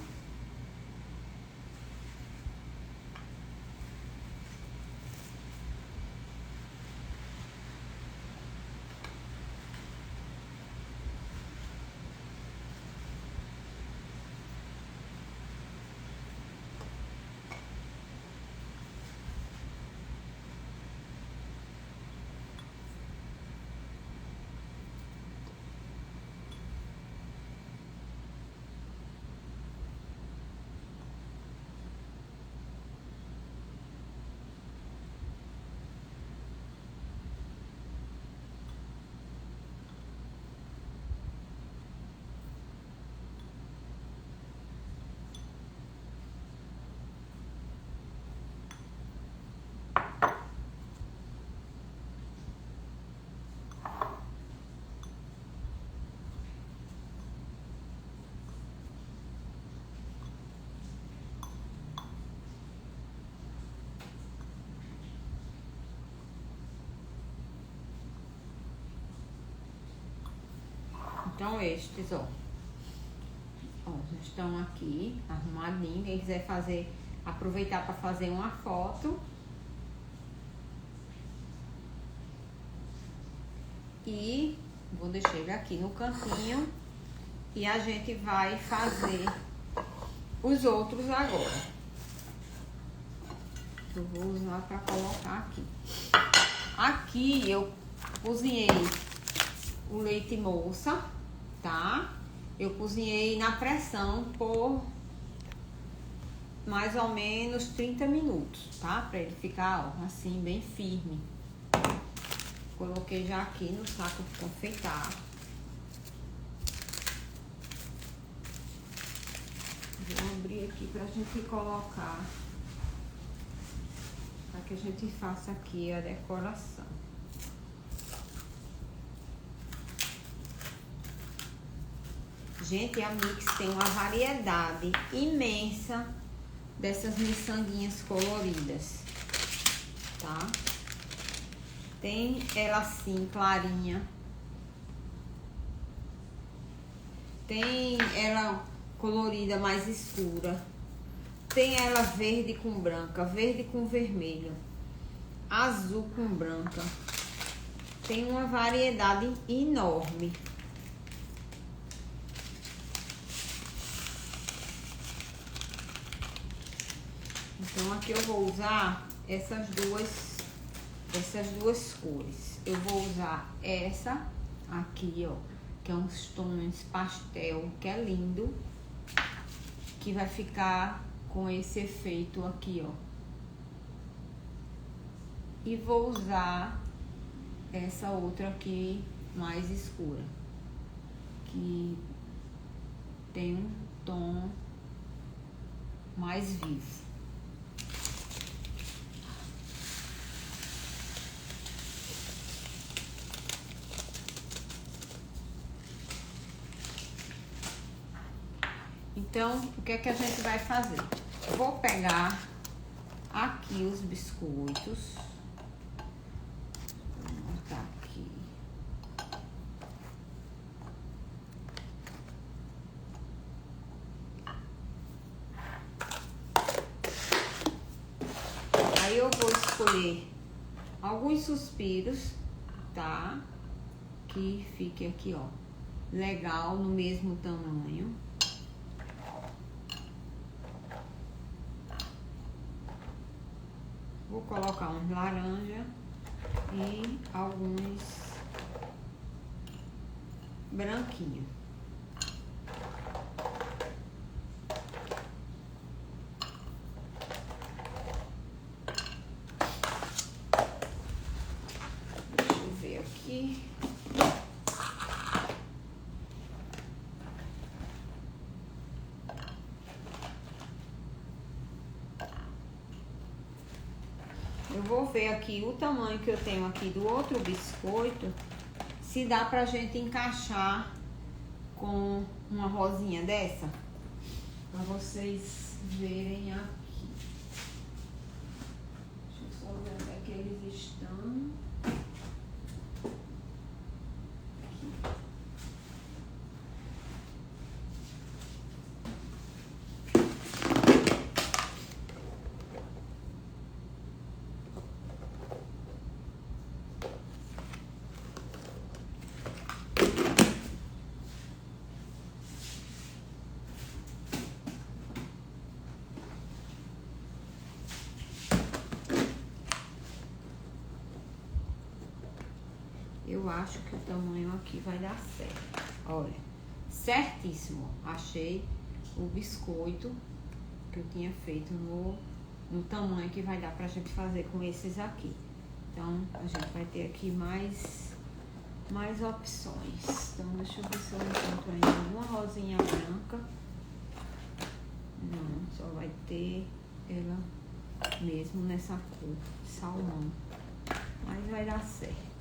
Então estes, ó, já estão aqui arrumadinho. Quem quiser fazer, aproveitar para fazer uma foto. E vou deixar ele aqui no cantinho. E a gente vai fazer os outros agora. Eu vou usar para colocar aqui. Aqui eu cozinhei o leite moça, tá? Eu cozinhei na pressão por mais ou menos 30 minutos, tá? Pra ele ficar, ó, assim, bem firme. Coloquei já aqui no saco de confeitar. Vou abrir aqui pra gente colocar, para que a gente faça aqui a decoração. Gente, a Mix tem uma variedade imensa dessas miçanguinhas coloridas, tá? Tem ela assim, clarinha. Tem ela colorida mais escura. Tem ela verde com branca, verde com vermelho, azul com branca. Tem uma variedade enorme. Então aqui eu vou usar essas duas cores. Eu vou usar essa aqui, ó, que é uns tons pastel, que é lindo, que vai ficar com esse efeito aqui, ó. E vou usar essa outra aqui mais escura, que tem um tom mais vivo. Então, o que é que a gente vai fazer? Vou pegar aqui os biscoitos. Vou botar aqui. Aí eu vou escolher alguns suspiros, tá? Que fique aqui, ó, legal, no mesmo tamanho. Vou colocar uns laranja e alguns branquinhos. Deixa eu ver aqui. Eu vou ver aqui o tamanho que eu tenho aqui do outro biscoito, se dá pra gente encaixar com uma rosinha dessa, pra vocês verem aqui. Deixa eu só ver onde é que eles estão. Eu acho que o tamanho aqui vai dar certo. Olha, certíssimo. Achei o biscoito que eu tinha feito no tamanho que vai dar pra gente fazer com esses aqui. Então, a gente vai ter aqui mais opções. Então, deixa eu ver se eu encontro ainda alguma rosinha branca. Não, só vai ter ela mesmo nessa cor, salmão. Mas vai dar certo.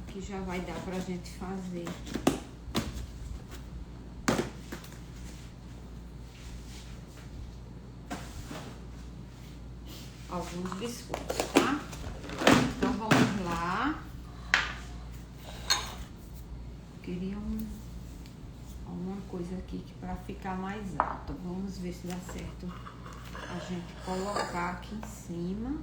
Aqui já vai dar pra gente fazer alguns biscoitos, tá? Então vamos lá. Queria alguma coisa aqui que para ficar mais alto. Vamos ver se dá certo a gente colocar aqui em cima.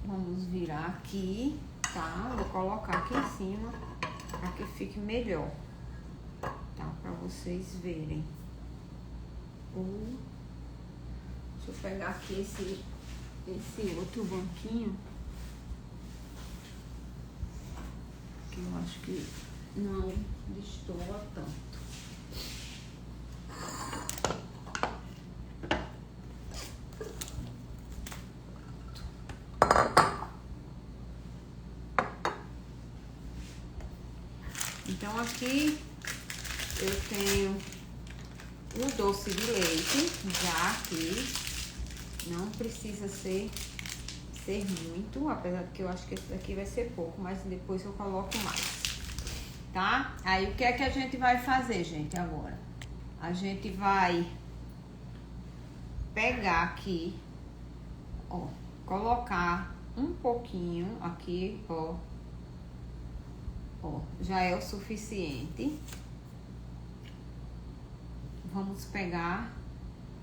Vamos virar aqui, tá? Vou colocar aqui em cima para que fique melhor, tá? Para vocês verem. Deixa eu pegar aqui esse outro banquinho, que eu acho que não destoa tanto. Então aqui eu tenho o doce de leite já aqui, não precisa ser muito, apesar de que eu acho que esse daqui vai ser pouco, mas depois eu coloco mais, tá? Aí o que é que a gente vai fazer, gente, agora? A gente vai pegar aqui, ó, colocar um pouquinho aqui, ó, já é o suficiente. Vamos pegar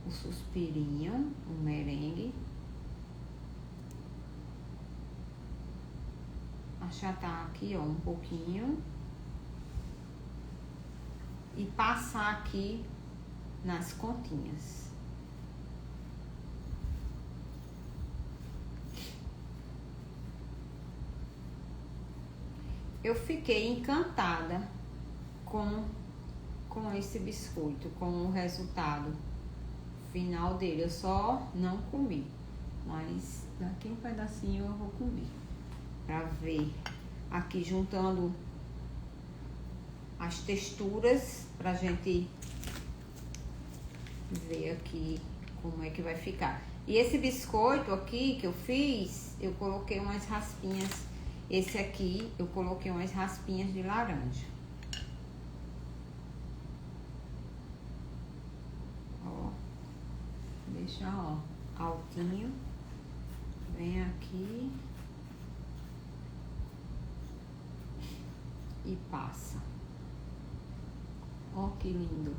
o suspirinho, o merengue, achatar aqui, ó, um pouquinho e passar aqui nas continhas. Eu fiquei encantada com esse biscoito, com o resultado final dele. Eu só não comi, mas daqui um pedacinho eu vou comer pra ver. Aqui juntando as texturas pra gente ver aqui como é que vai ficar. E esse biscoito aqui que eu fiz, eu coloquei umas raspinhas. Esse aqui eu coloquei umas raspinhas de laranja. Ó, deixa, ó, altinho, bem aqui e passa. Ó, que lindo.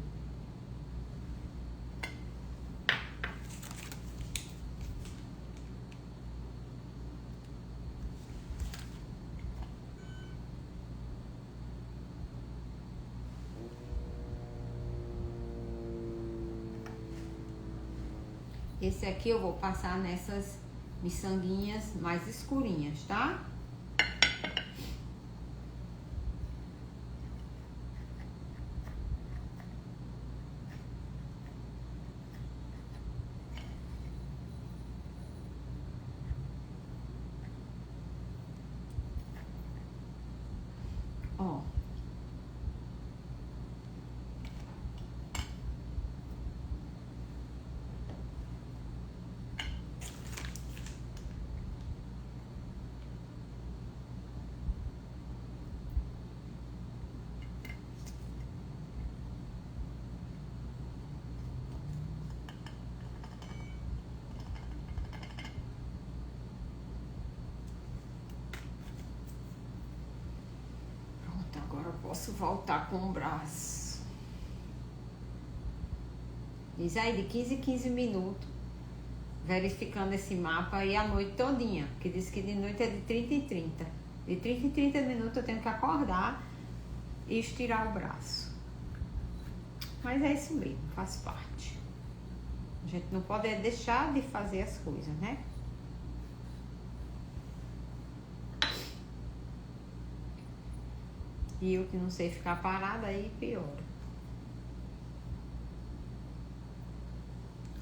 Esse aqui eu vou passar nessas miçanguinhas mais escurinhas, tá? Ó. Agora eu posso voltar com o braço. Diz aí de 15 em 15 minutos, verificando esse mapa aí a noite todinha, que diz que de noite é de 30 em 30. De 30 em 30 minutos eu tenho que acordar e estirar o braço. Mas é isso mesmo, faz parte. A gente não pode deixar de fazer as coisas, né? E eu que não sei ficar parada, aí piora.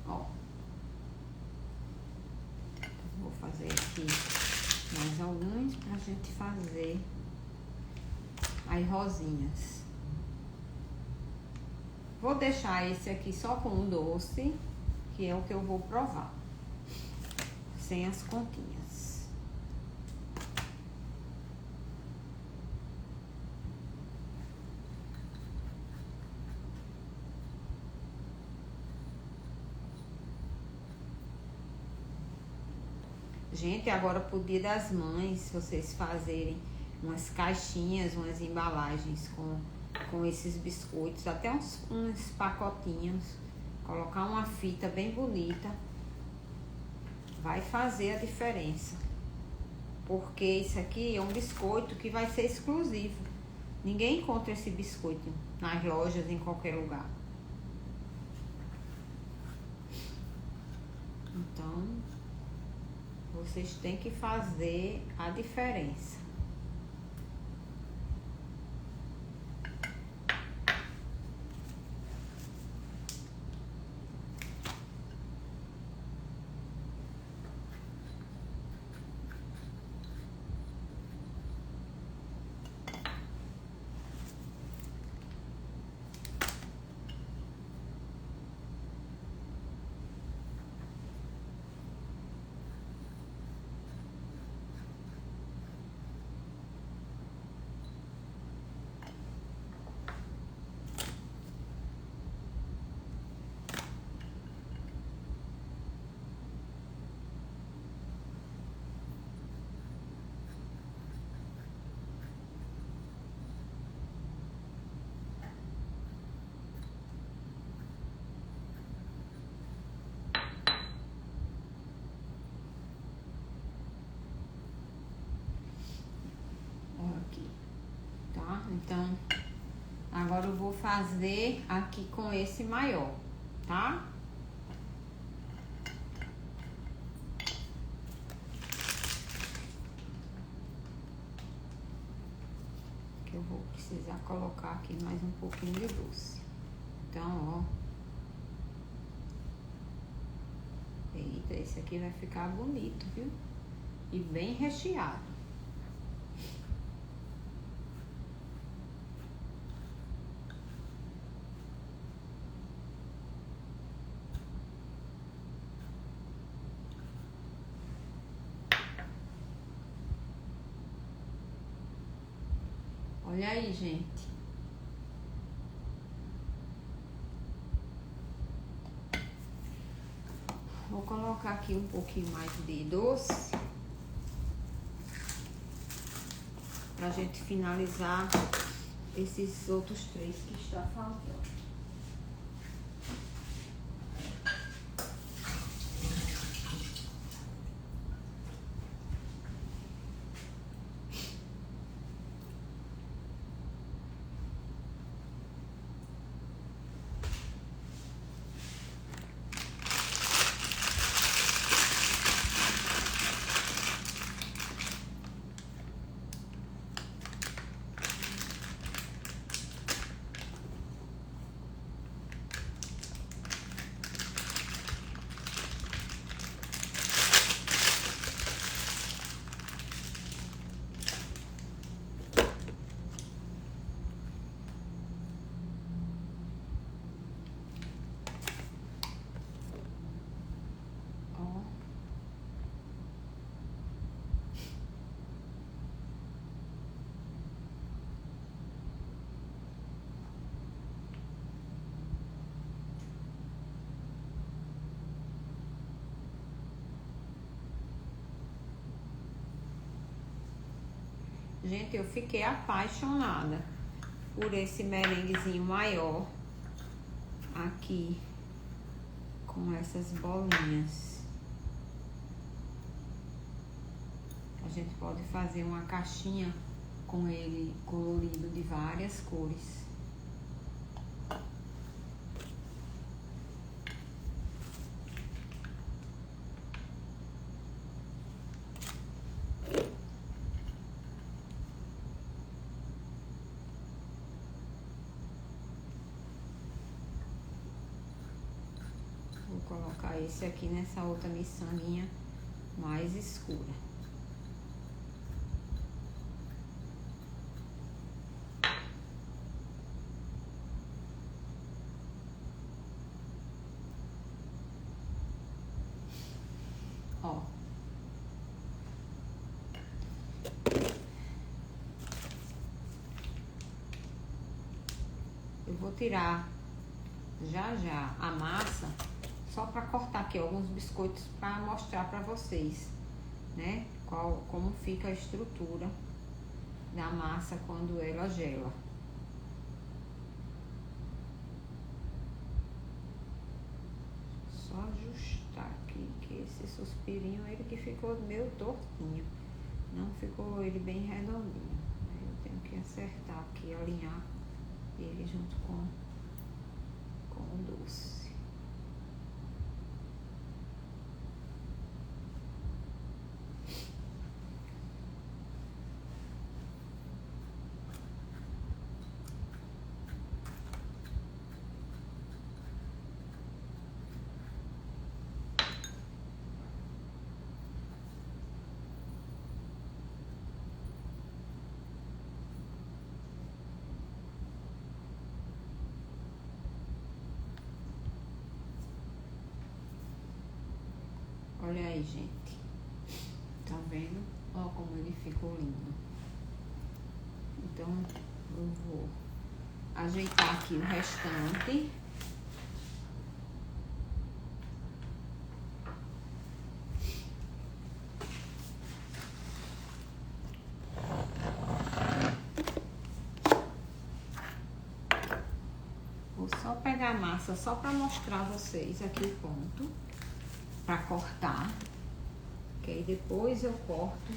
Ó. Vou fazer aqui mais alguns pra gente fazer as rosinhas. Vou deixar esse aqui só com o doce, que é o que eu vou provar. Sem as continhas. Gente, agora pro Dia das Mães, vocês fazerem umas caixinhas, umas embalagens com esses biscoitos, até uns pacotinhos, colocar uma fita bem bonita, vai fazer a diferença. Porque isso aqui é um biscoito que vai ser exclusivo. Ninguém encontra esse biscoito nas lojas, em qualquer lugar. Então, vocês têm que fazer a diferença. Então, agora eu vou fazer aqui com esse maior, tá? Que eu vou precisar colocar aqui mais um pouquinho de doce. Então, ó. Eita, esse aqui vai ficar bonito, viu? E bem recheado. Olha aí, gente. Vou colocar aqui um pouquinho mais de doce. pra gente finalizar esses outros 3 que está faltando. Gente, eu fiquei apaixonada por esse merenguezinho maior aqui com essas bolinhas. A gente pode fazer uma caixinha com ele colorido de várias cores. Vou colocar esse aqui nessa outra miçanguinha mais escura. Ó. Eu vou tirar já a massa, só para cortar aqui alguns biscoitos para mostrar para vocês, né? Como fica a estrutura da massa quando ela gela. Só ajustar aqui, que esse suspirinho, ele que ficou meio tortinho. Não ficou ele bem redondinho. Aí eu tenho que acertar aqui, alinhar ele junto com o doce. Olha aí, gente. Tá vendo? Ó como ele ficou lindo. Então, eu vou ajeitar aqui o restante. Vou só pegar a massa, só para mostrar a vocês aqui o ponto. Pra cortar, que aí depois eu corto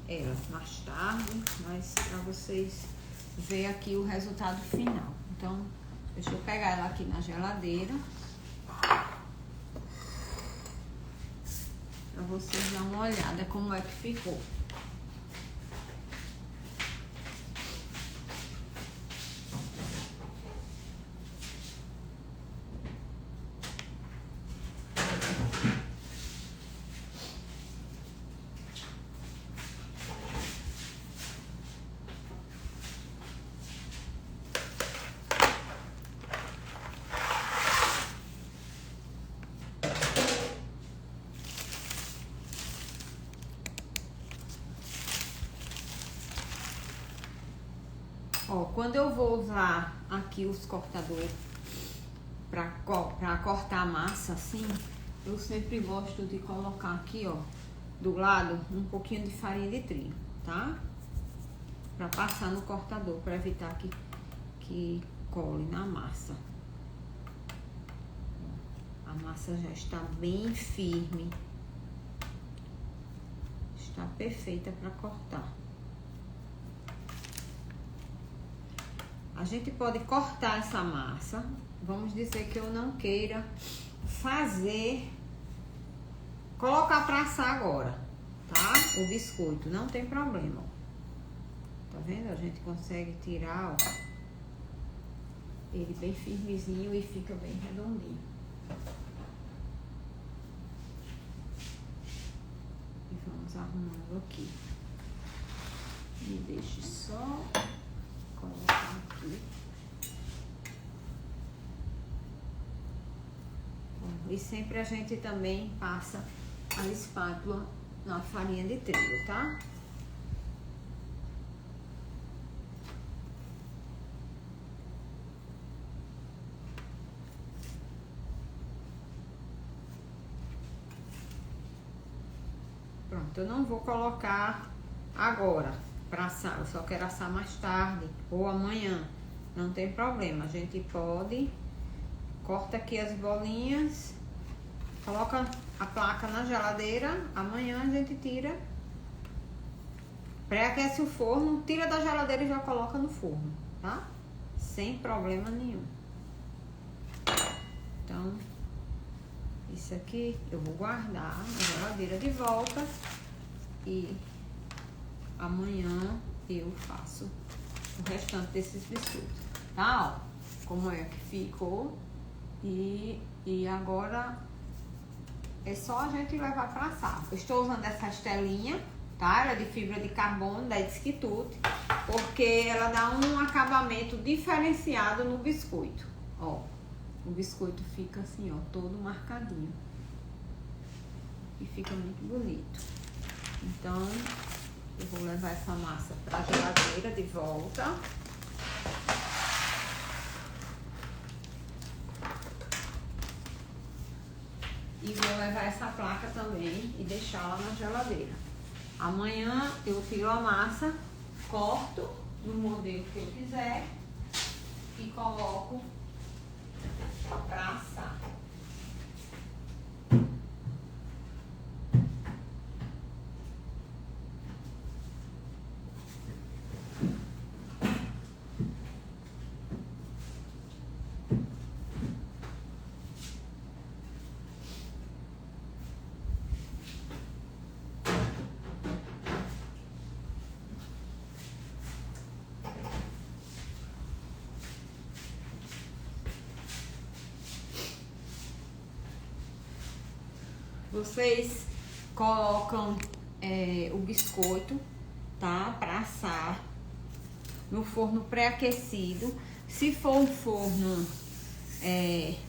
ela mais tarde, mas pra vocês verem aqui o resultado final. Então, deixa eu pegar ela aqui na geladeira pra vocês darem uma olhada como é que ficou. Ó, quando eu vou usar aqui os cortadores pra cortar a massa assim, eu sempre gosto de colocar aqui, ó, do lado um pouquinho de farinha de trigo, tá? para passar no cortador, para evitar que cole na massa. A massa já está bem firme. Está perfeita para cortar. A gente pode cortar essa massa. Vamos dizer que eu não queira colocar para assar agora, tá? O biscoito, não tem problema, ó. Tá vendo? A gente consegue tirar, ó, ele bem firmezinho e fica bem redondinho. E vamos arrumando aqui. Me deixe só colocar aqui. E sempre a gente também passa a espátula na farinha de trigo, tá? Pronto, eu não vou colocar agora para assar, eu só quero assar mais tarde ou amanhã, não tem problema. A gente pode, corta aqui as bolinhas, coloca a placa na geladeira, amanhã a gente tira, pré-aquece o forno, tira da geladeira e já coloca no forno, tá? Sem problema nenhum. Então, isso aqui eu vou guardar na geladeira de volta e amanhã eu faço o restante desses biscoitos, tá? Ó, como é que ficou. E agora é só a gente levar para assar. Eu estou usando essa telinha, tá? Ela é de fibra de carbono da Disquitute, porque ela dá um acabamento diferenciado no biscoito. Ó, o biscoito fica assim, ó, todo marcadinho. E fica muito bonito. Então, eu vou levar essa massa para a geladeira de volta. E vou levar essa placa também e deixá-la na geladeira. Amanhã eu tiro a massa, corto no modelo que eu quiser e coloco para assar. Vocês colocam o biscoito, tá? Para assar no forno pré-aquecido. Se for um forno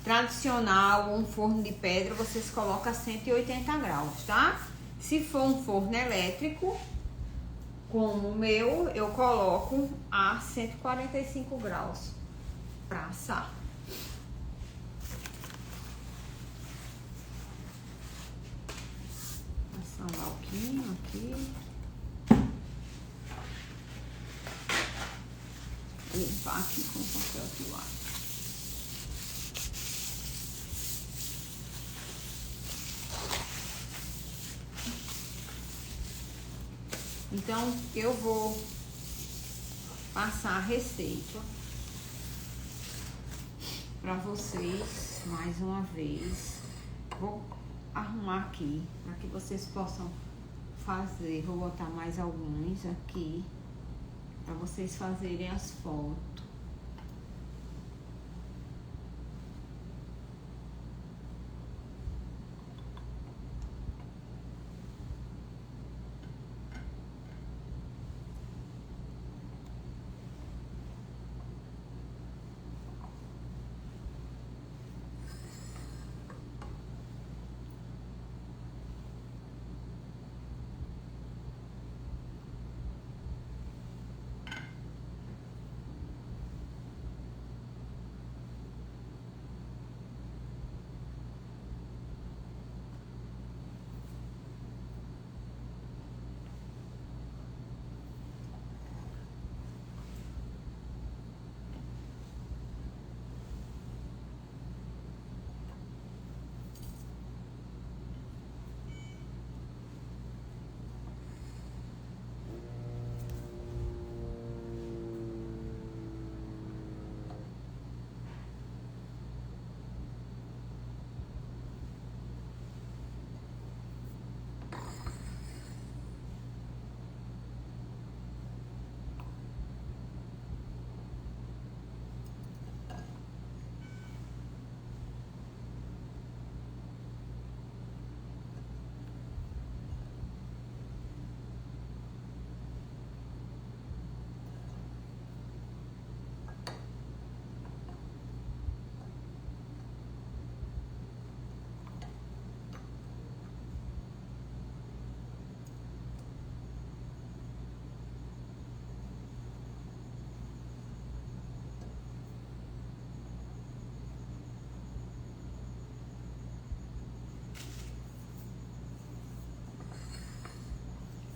tradicional ou um forno de pedra, vocês colocam a 180 graus, tá? Se for um forno elétrico, como o meu, eu coloco a 145 graus para assar. Passar um alquinho aqui. Limpar aqui com papel toalha. Então, eu vou passar a receita para vocês mais uma vez. Vou arrumar aqui para que vocês possam fazer. Vou botar mais alguns aqui para vocês fazerem as fotos.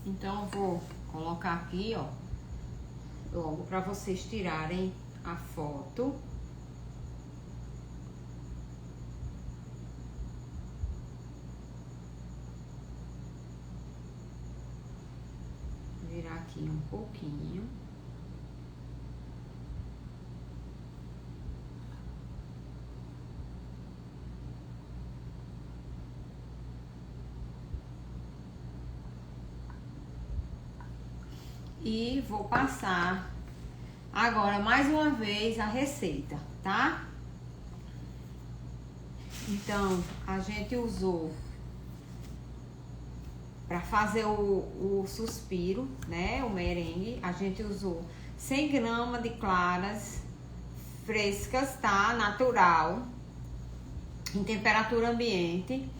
Então, eu vou colocar aqui, ó, logo para vocês tirarem a foto. Virar aqui um pouquinho. E vou passar agora mais uma vez a receita, tá? Então, a gente usou para fazer o suspiro, né? O merengue, a gente usou 100 gramas de claras frescas, tá? Natural, em temperatura ambiente.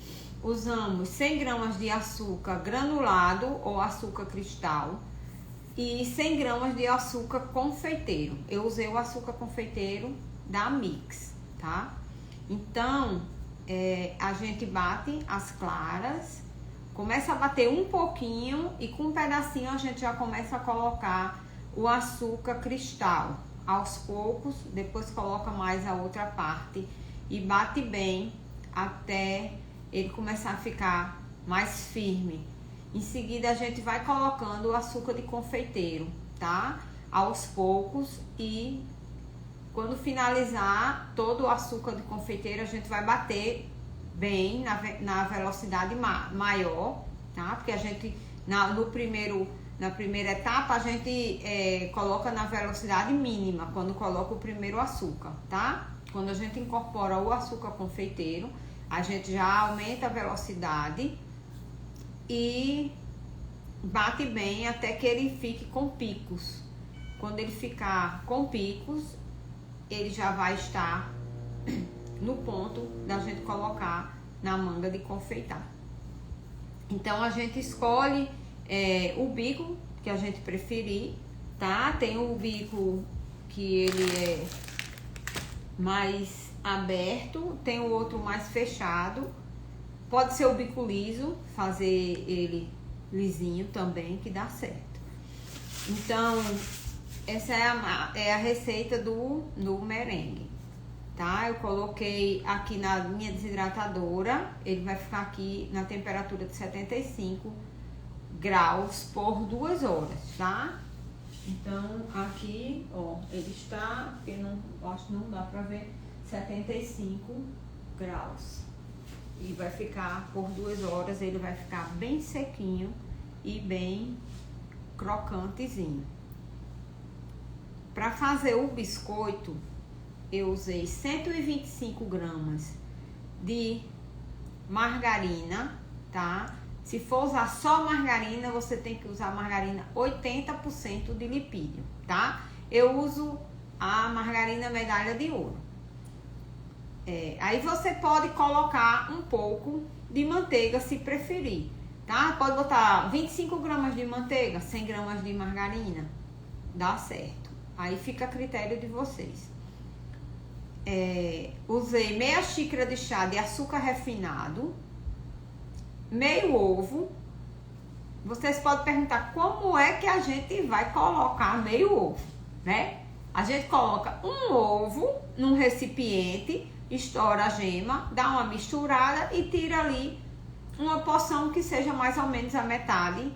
Usamos 100 gramas de açúcar granulado ou açúcar cristal e 100 gramas de açúcar confeiteiro. Eu usei o açúcar confeiteiro da Mix, tá? Então, a gente bate as claras, começa a bater um pouquinho e com um pedacinho a gente já começa a colocar o açúcar cristal. Aos poucos, depois coloca mais a outra parte e bate bem até ele começar a ficar mais firme. Em seguida a gente vai colocando o açúcar de confeiteiro, tá? Aos poucos, e quando finalizar todo o açúcar de confeiteiro a gente vai bater bem na velocidade maior, tá? Porque a gente na primeira etapa a gente coloca na velocidade mínima quando coloca o primeiro açúcar, tá? Quando a gente incorpora o açúcar confeiteiro, a gente já aumenta a velocidade e bate bem até que ele fique com picos. Quando ele ficar com picos, ele já vai estar no ponto da gente colocar na manga de confeitar. Então a gente escolhe o bico que a gente preferir, tá? Tem o bico que ele é mais aberto, tem o outro mais fechado. Pode ser o bico liso, fazer ele lisinho também, que dá certo. Então, essa é a receita do merengue, tá? Eu coloquei aqui na minha desidratadora, ele vai ficar aqui na temperatura de 75 graus por 2 horas, tá? Então, aqui, ó, ele está, porque não, acho que não dá pra ver, 75 graus. E vai ficar por 2 horas, ele vai ficar bem sequinho e bem crocantezinho. Para fazer o biscoito, eu usei 125 gramas de margarina, tá? Se for usar só margarina, você tem que usar margarina 80% de lipídio, tá? Eu uso a margarina medalha de ouro. Aí você pode colocar um pouco de manteiga se preferir, tá? Pode botar 25 gramas de manteiga, 100 gramas de margarina, dá certo. Aí fica a critério de vocês. Usei meia xícara de chá de açúcar refinado, meio ovo. Vocês podem perguntar como é que a gente vai colocar meio ovo, né? A gente coloca um ovo num recipiente, estoura a gema, dá uma misturada e tira ali uma porção que seja mais ou menos a metade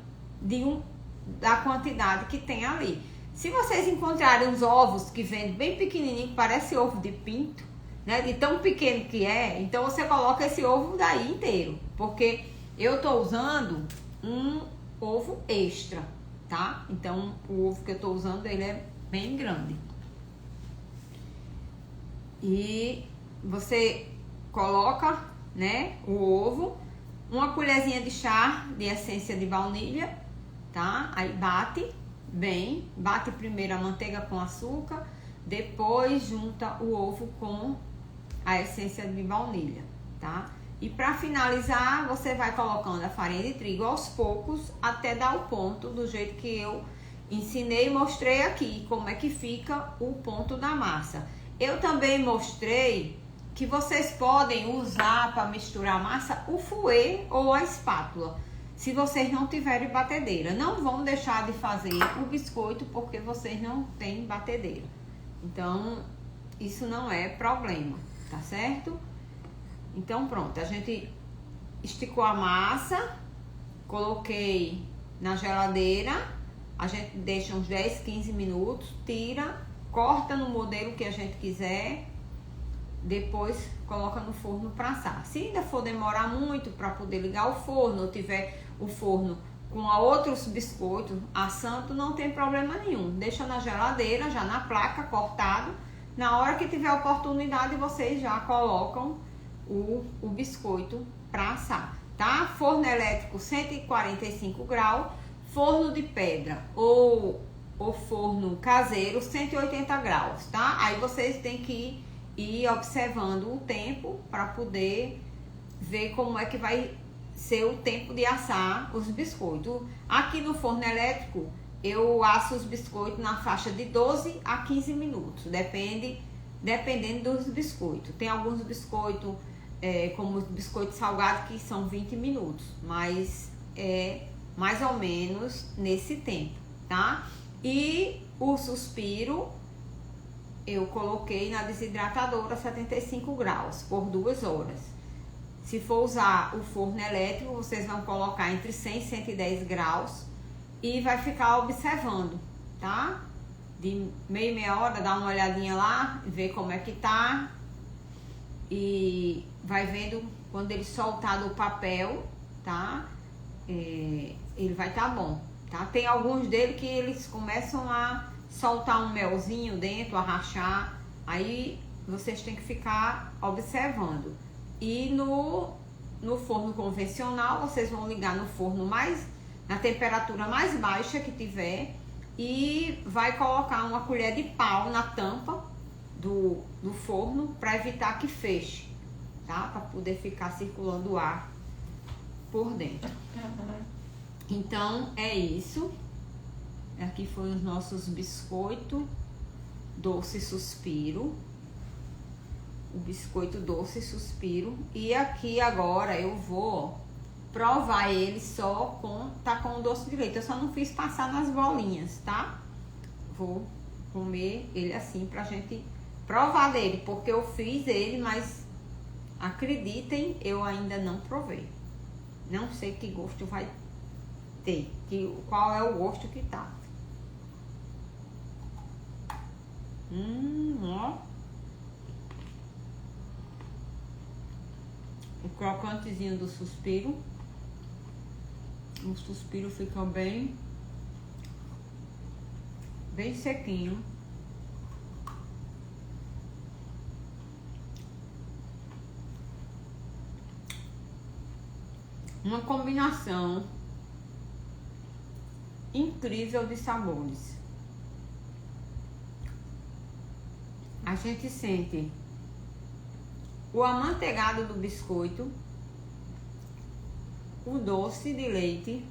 da quantidade que tem ali. Se vocês encontrarem os ovos que vendem bem pequenininho, parece ovo de pinto, né? De tão pequeno que é, então você coloca esse ovo daí inteiro, porque eu tô usando um ovo extra, tá? Então o ovo que eu tô usando, ele é bem grande. E você coloca, né, o ovo, uma colherzinha de chá de essência de baunilha, tá? Aí bate bem, bate primeiro a manteiga com açúcar, depois junta o ovo com a essência de baunilha, tá? E para finalizar, você vai colocando a farinha de trigo aos poucos até dar o ponto do jeito que eu ensinei e mostrei aqui, como é que fica o ponto da massa. Eu também mostrei que vocês podem usar para misturar a massa o fouet ou a espátula. se vocês não tiverem batedeira. Não vão deixar de fazer o biscoito porque vocês não têm batedeira. Então, isso não é problema, tá certo? Então, pronto, a gente esticou a massa, coloquei na geladeira, a gente deixa uns 10, 15 minutos, tira, corta no modelo que a gente quiser, depois coloca no forno para assar. Se ainda for demorar muito para poder ligar o forno, ou tiver o forno com outros biscoitos assando, não tem problema nenhum. Deixa na geladeira, já na placa, cortado. Na hora que tiver oportunidade, vocês já colocam o biscoito para assar, tá? Forno elétrico 145 graus, forno de pedra ou forno caseiro 180 graus, tá? Aí vocês têm que ir observando o tempo para poder ver como é que vai ser o tempo de assar os biscoitos. Aqui no forno elétrico eu asso os biscoitos na faixa de 12 a 15 minutos, dependendo dos biscoitos. Tem alguns biscoitos, como os biscoitos salgados, que são 20 minutos, mas é mais ou menos nesse tempo, tá? E o suspiro eu coloquei na desidratadora 75 graus por 2 horas. Se for usar o forno elétrico, vocês vão colocar entre 100 e 110 graus e vai ficar observando, tá? De meia hora, dá uma olhadinha lá, ver como é que tá. E vai vendo quando ele soltar do papel, tá? Ele vai tá bom, tá? Tem alguns dele que eles começam a soltar um melzinho dentro, a rachar. Aí vocês têm que ficar observando. E no forno convencional, vocês vão ligar no forno na temperatura mais baixa que tiver, e vai colocar uma colher de pau na tampa do forno para evitar que feche, tá? Para poder ficar circulando o ar por dentro. Então é isso. Aqui foram os nossos biscoitos doce suspiro. O biscoito doce suspiro. E aqui agora eu vou provar ele só com o doce de leite. Eu só não fiz passar nas bolinhas, tá? Vou comer ele assim pra gente provar dele, porque eu fiz ele, mas acreditem, eu ainda não provei. Não sei que gosto vai ter, qual é o gosto que tá. Ó. O crocantezinho do suspiro. O suspiro fica bem sequinho. Uma combinação incrível de sabores. A gente sente o amanteigado do biscoito, o doce de leite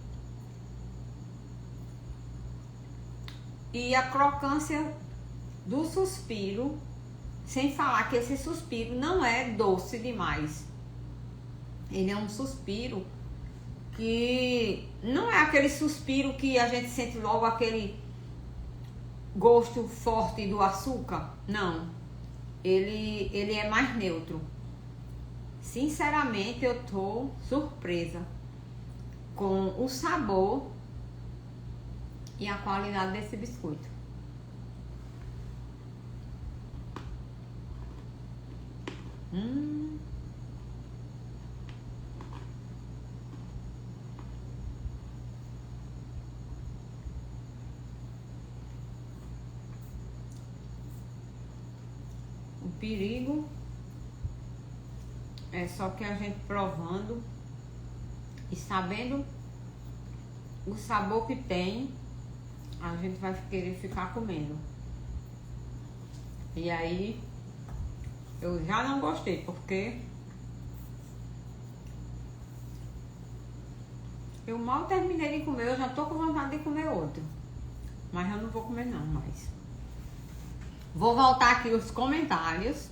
e a crocância do suspiro, sem falar que esse suspiro não é doce demais. Ele é um suspiro que não é aquele suspiro que a gente sente logo aquele gosto forte do açúcar. Não, ele é mais neutro. Sinceramente, eu tô surpresa com o sabor e a qualidade desse biscoito. O perigo é só que a gente provando e sabendo o sabor que tem, a gente vai querer ficar comendo. E aí eu já não gostei, porque eu mal terminei de comer, eu já tô com vontade de comer outro. Mas eu não vou comer não mais. Vou voltar aqui os comentários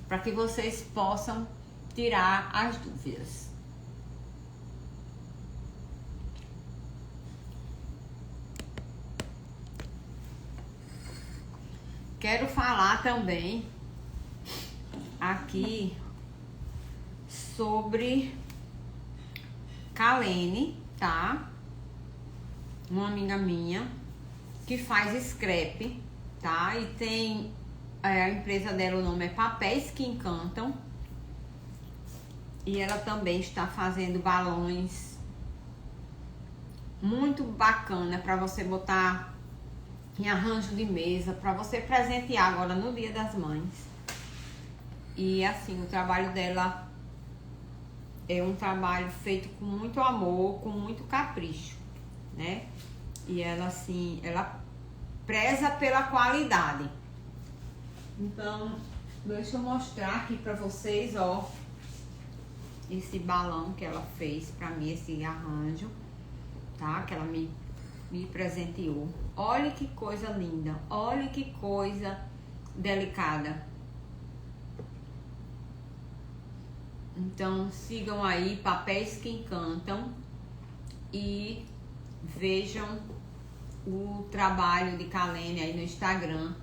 para que vocês possam tirar as dúvidas. quero falar também aqui sobre Kalene, tá? Uma amiga minha que faz scrap, tá? E tem a empresa dela, o nome é Papéis que Encantam. E ela também está fazendo balões muito bacana para você botar em arranjo de mesa, para você presentear agora no Dia das Mães. E assim, o trabalho dela é um trabalho feito com muito amor, com muito capricho, né? E ela assim, ela preza pela qualidade. Então, deixa eu mostrar aqui para vocês, ó, esse balão que ela fez para mim, esse arranjo, tá? Que ela me presenteou. Olha que coisa linda, olha que coisa delicada. Então sigam aí Papéis que Encantam e vejam o trabalho de Kalene aí no Instagram,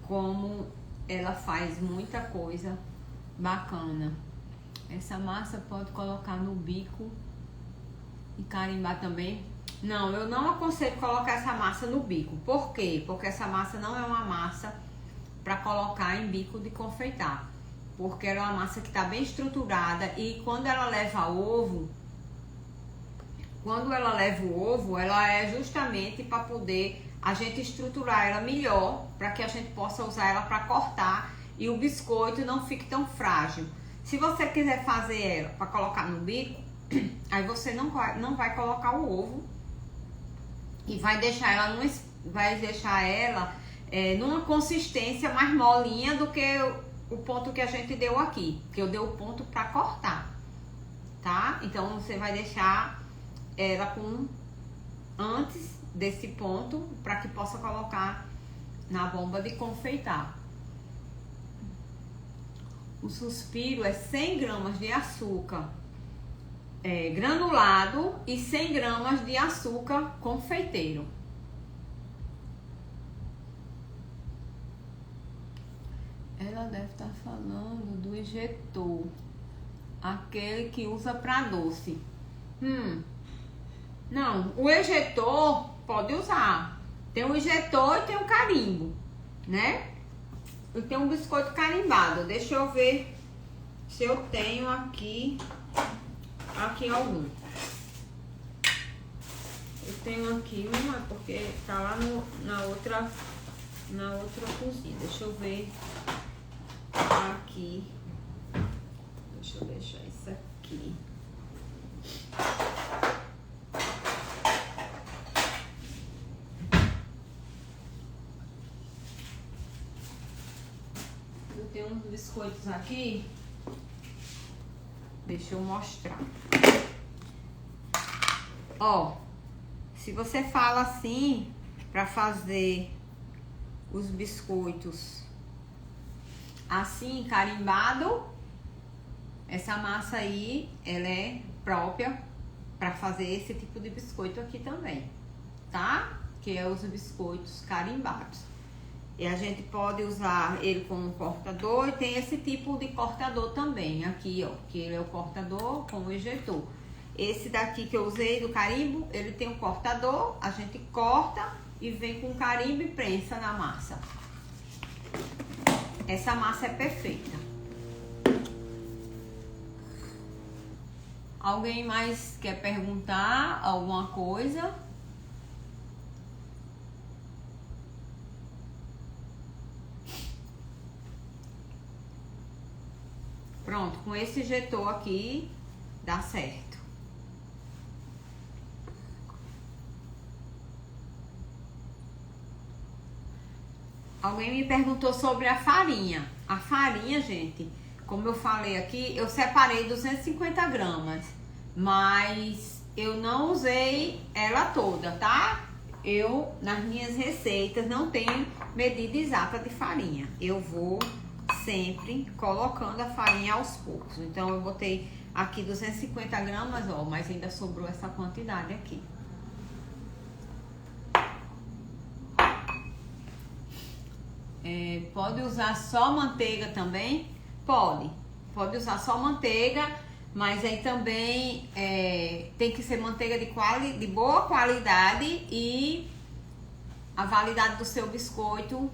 como ela faz muita coisa bacana. Essa massa pode colocar no bico e carimbar também. Não, eu não aconselho colocar essa massa no bico. Por quê? Porque essa massa não é uma massa para colocar em bico de confeitar. Porque ela é uma massa que está bem estruturada e quando ela leva ovo, ela é justamente para poder a gente estruturar ela melhor, para que a gente possa usar ela para cortar e o biscoito não fique tão frágil. Se você quiser fazer ela para colocar no bico, aí você não vai colocar o ovo e vai deixar ela numa consistência mais molinha do que o ponto que a gente deu aqui, que eu dei o ponto para cortar, tá? Então você vai deixar ela antes desse ponto para que possa colocar na bomba de confeitar. O suspiro é 100 gramas de açúcar granulado e 100 gramas de açúcar confeiteiro. Ela deve estar falando do ejetor, aquele que usa para doce. Não, o ejetor pode usar. Tem o ejetor e tem o carimbo, né? E tem um biscoito carimbado. Deixa eu ver se eu tenho aqui algum. Eu tenho aqui uma, porque tá lá na outra cozinha. Deixa eu ver aqui. Deixa eu deixar isso aqui. Eu tenho uns biscoitos aqui. Deixa eu mostrar. Ó, se você fala assim para fazer os biscoitos assim, carimbado, essa massa aí, ela é própria para fazer esse tipo de biscoito aqui também, tá? Que é os biscoitos carimbados. E a gente pode usar ele como cortador e tem esse tipo de cortador também, aqui ó, que ele é o cortador com o ejetor. Esse daqui que eu usei do carimbo, ele tem um cortador, a gente corta e vem com carimbo e prensa na massa. Essa massa é perfeita. Alguém mais quer perguntar alguma coisa? Pronto, com esse ejetor aqui dá certo. Alguém me perguntou sobre a farinha. A farinha, gente, como eu falei aqui, eu separei 250 gramas, mas eu não usei ela toda, tá? Eu, nas minhas receitas, não tenho medida exata de farinha. Eu vou sempre colocando a farinha aos poucos. Então, eu botei aqui 250 gramas, ó, mas ainda sobrou essa quantidade aqui. Pode usar só manteiga também? Pode usar só manteiga, mas aí também tem que ser manteiga de boa qualidade e a validade do seu biscoito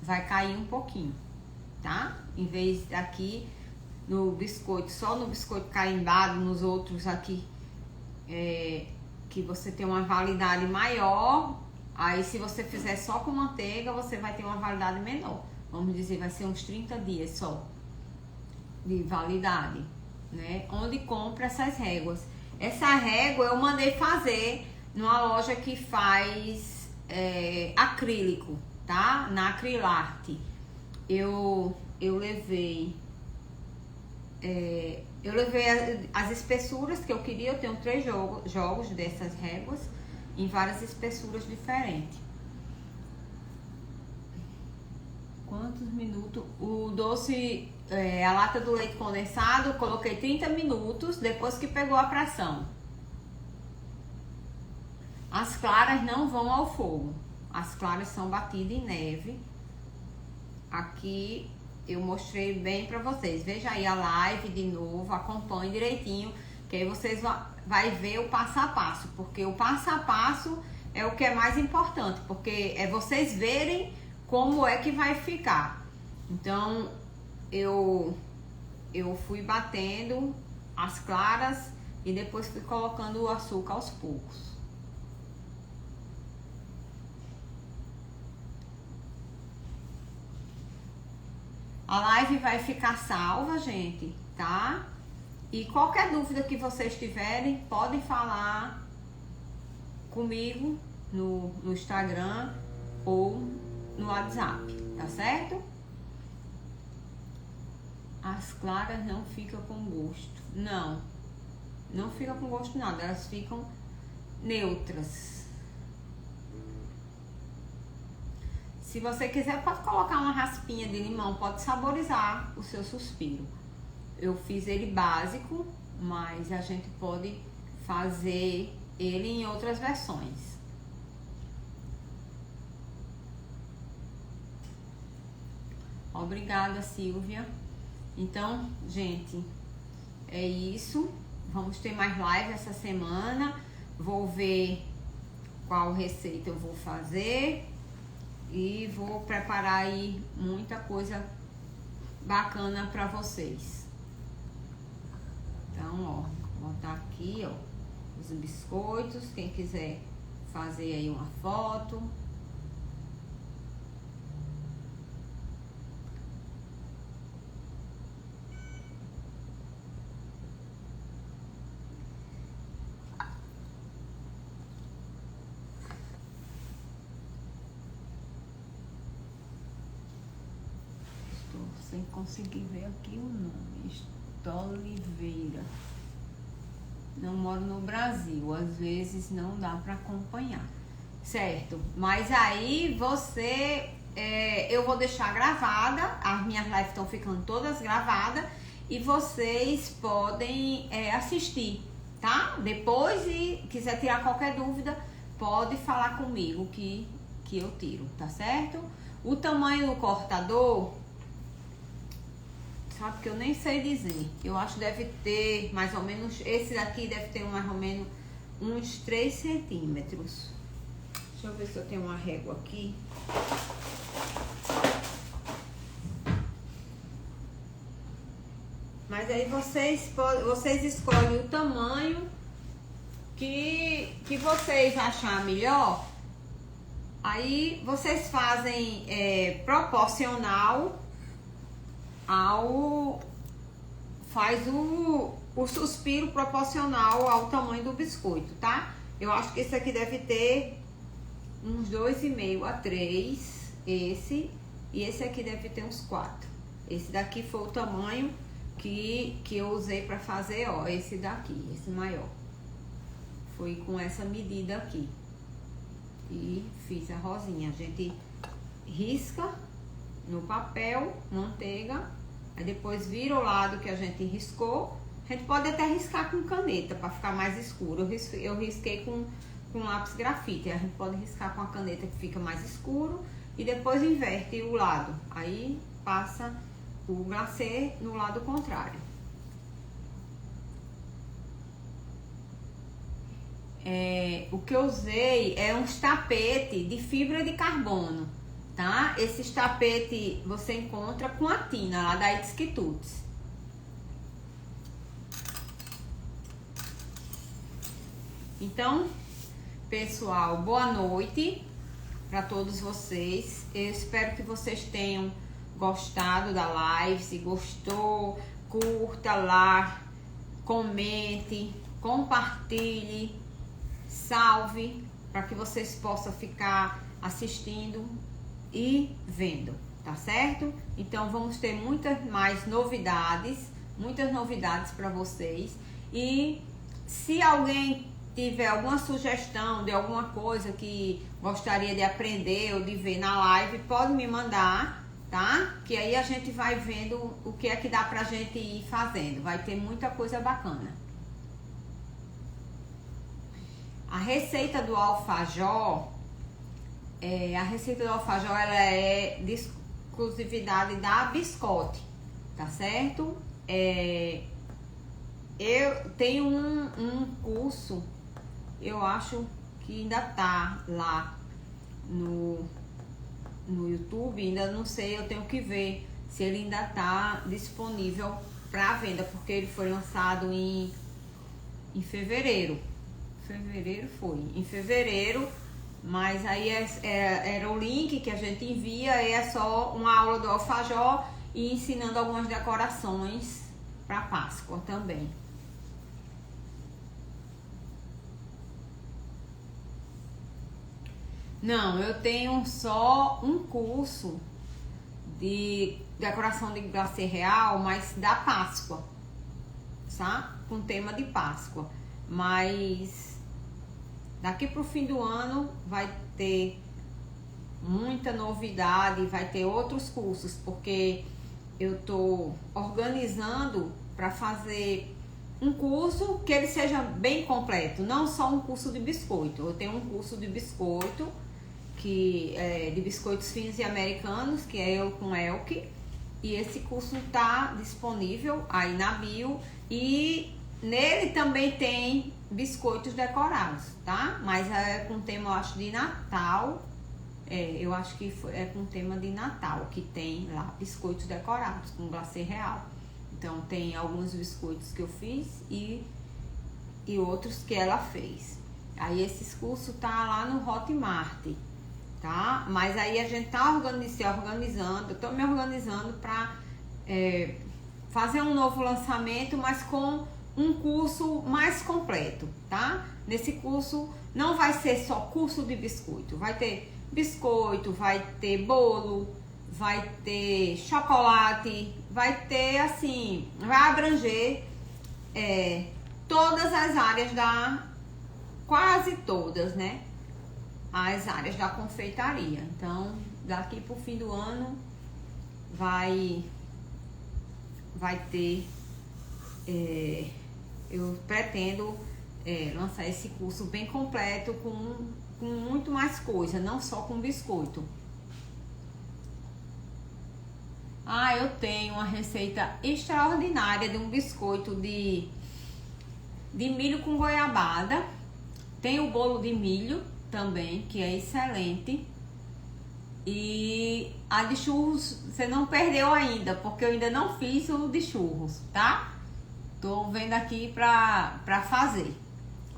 vai cair um pouquinho, tá? Em vez daqui no biscoito, só no biscoito carimbado, nos outros aqui, que você tem uma validade maior, aí se você fizer só com manteiga, você vai ter uma validade menor. Vamos dizer, vai ser uns 30 dias só de validade, né? Onde compra essas réguas. Essa régua eu mandei fazer numa loja que faz acrílico, tá? Na Acrilarte. Eu levei as espessuras que eu queria. Eu tenho 3 jogos dessas réguas em várias espessuras diferentes. Quantos minutos? O doce, a lata do leite condensado, eu coloquei 30 minutos depois que pegou a pressão. As claras não vão ao fogo. As claras são batidas em neve. Aqui eu mostrei bem pra vocês. Veja aí a live de novo, acompanhe direitinho, que aí vocês vai ver o passo a passo, porque o passo a passo é o que é mais importante, porque é vocês verem como é que vai ficar. Então eu fui batendo as claras e depois fui colocando o açúcar aos poucos. A live vai ficar salva, gente, tá? E qualquer dúvida que vocês tiverem, podem falar comigo no Instagram ou no WhatsApp, tá certo? As claras não ficam com gosto. Não fica com gosto nada, elas ficam neutras. Se você quiser, pode colocar uma raspinha de limão, pode saborizar o seu suspiro. Eu fiz ele básico, mas a gente pode fazer ele em outras versões. Obrigada, Silvia. Então, gente, é isso. Vamos ter mais live essa semana. Vou ver qual receita eu vou fazer. E vou preparar aí muita coisa bacana pra vocês. Então, ó, vou botar aqui, ó, os biscoitos. Quem quiser fazer aí uma foto. Sem conseguir ver aqui o nome. Oliveira. Não moro no Brasil, às vezes não dá para acompanhar, certo? Mas aí você, eu vou deixar gravada, as minhas lives estão ficando todas gravadas e vocês podem assistir, tá? Depois, e quiser tirar qualquer dúvida, pode falar comigo que eu tiro, tá certo? O tamanho do cortador, sabe que eu nem sei dizer. Eu acho que deve ter mais ou menos, esse daqui deve ter mais ou menos uns 3 centímetros. Deixa eu ver se eu tenho uma régua aqui. Mas aí vocês escolhem o tamanho que vocês acharem melhor. Aí vocês fazem proporcional faz o suspiro proporcional ao tamanho do biscoito, tá? Eu acho que esse aqui deve ter uns 2,5 a 3, esse, e esse aqui deve ter uns 4. Esse daqui foi o tamanho que eu usei pra fazer, ó, esse daqui, esse maior. Foi com essa medida aqui. E fiz a rosinha. A gente risca no papel, manteiga. Aí depois vira o lado que a gente riscou. A gente pode até riscar com caneta para ficar mais escuro. Eu risquei com lápis grafite. A gente pode riscar com a caneta que fica mais escuro. e depois inverte o lado. Aí passa o glacê no lado contrário. O que eu usei é uns tapete de fibra de carbono, tá? Esses tapete você encontra com a Tina lá da It's Quitutes. Então, pessoal, boa noite para todos vocês. Eu espero que vocês tenham gostado da live. Se gostou, curta lá, comente, compartilhe, salve, para que vocês possam ficar assistindo e vendo, tá certo? Então vamos ter muitas mais novidades, para vocês. E se alguém tiver alguma sugestão de alguma coisa que gostaria de aprender ou de ver na live, pode me mandar, tá? Que aí a gente vai vendo o que é que dá pra gente ir fazendo. Vai ter muita coisa bacana. A receita do alfajor, ela é de exclusividade da Biscotti, tá certo? Eu tenho um curso, eu acho que ainda tá lá no YouTube, ainda não sei, eu tenho que ver se ele ainda tá disponível para venda, porque ele foi lançado em fevereiro. Em fevereiro, mas aí era o link que a gente envia, e é só uma aula do alfajor e ensinando algumas decorações para Páscoa também. Não, eu tenho só um curso de decoração de glacê real, mas da Páscoa, tá? Com tema de Páscoa. Mas daqui pro fim do ano vai ter muita novidade, vai ter outros cursos, porque eu tô organizando para fazer um curso que ele seja bem completo, não só um curso de biscoito. Eu tenho um curso de biscoito, que é de biscoitos finos e americanos, que é eu com Elke, e esse curso tá disponível aí na bio, e nele também tem biscoitos decorados, tá? Mas é com tema, eu acho, de Natal. Eu acho que é com tema de Natal, que tem lá biscoitos decorados com glacê real. Então tem alguns biscoitos que eu fiz e outros que ela fez. Aí esses cursos tá lá no Hotmart, tá? Mas aí a gente tá se organizando, eu tô me organizando para fazer um novo lançamento, mas com um curso mais completo, tá? Nesse curso não vai ser só curso de biscoito, vai ter biscoito, vai ter bolo, vai ter chocolate, vai ter assim, vai abranger todas as áreas quase todas, né? As áreas da confeitaria. Então, daqui pro fim do ano vai ter, eu pretendo lançar esse curso bem completo com muito mais coisa, não só com biscoito. Eu tenho uma receita extraordinária de um biscoito de milho com goiabada. Tem o bolo de milho também, que é excelente. E a de churros você não perdeu ainda, porque eu ainda não fiz o de churros, tá? Tô vendo aqui pra fazer.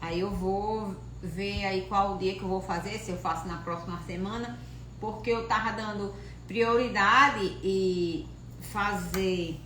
Aí eu vou ver aí qual o dia que eu vou fazer, se eu faço na próxima semana, porque eu tava dando prioridade e fazer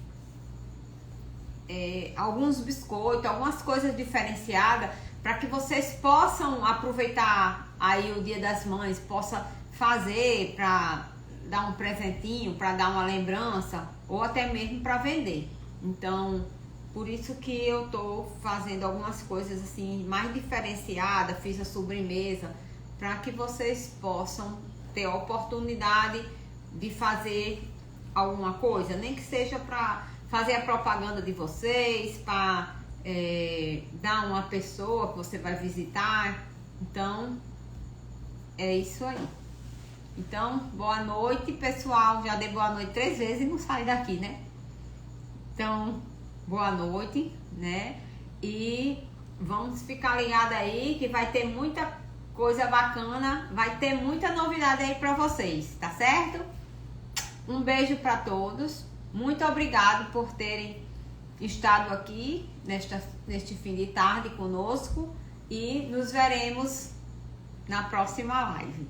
alguns biscoitos, algumas coisas diferenciadas, para que vocês possam aproveitar aí o Dia das Mães, possa fazer para dar um presentinho, para dar uma lembrança, ou até mesmo para vender. Então, por isso que eu tô fazendo algumas coisas assim mais diferenciadas, fiz a sobremesa, para que vocês possam ter a oportunidade de fazer alguma coisa, nem que seja para fazer a propaganda de vocês, para dar uma pessoa que você vai visitar. Então, é isso aí. Então, boa noite, pessoal. Já dei boa noite 3 vezes e não saí daqui, né? Então, boa noite, né? E vamos ficar ligados aí que vai ter muita coisa bacana, vai ter muita novidade aí para vocês, tá certo? Um beijo para todos. Muito obrigado por terem estado aqui neste fim de tarde conosco e nos veremos na próxima live.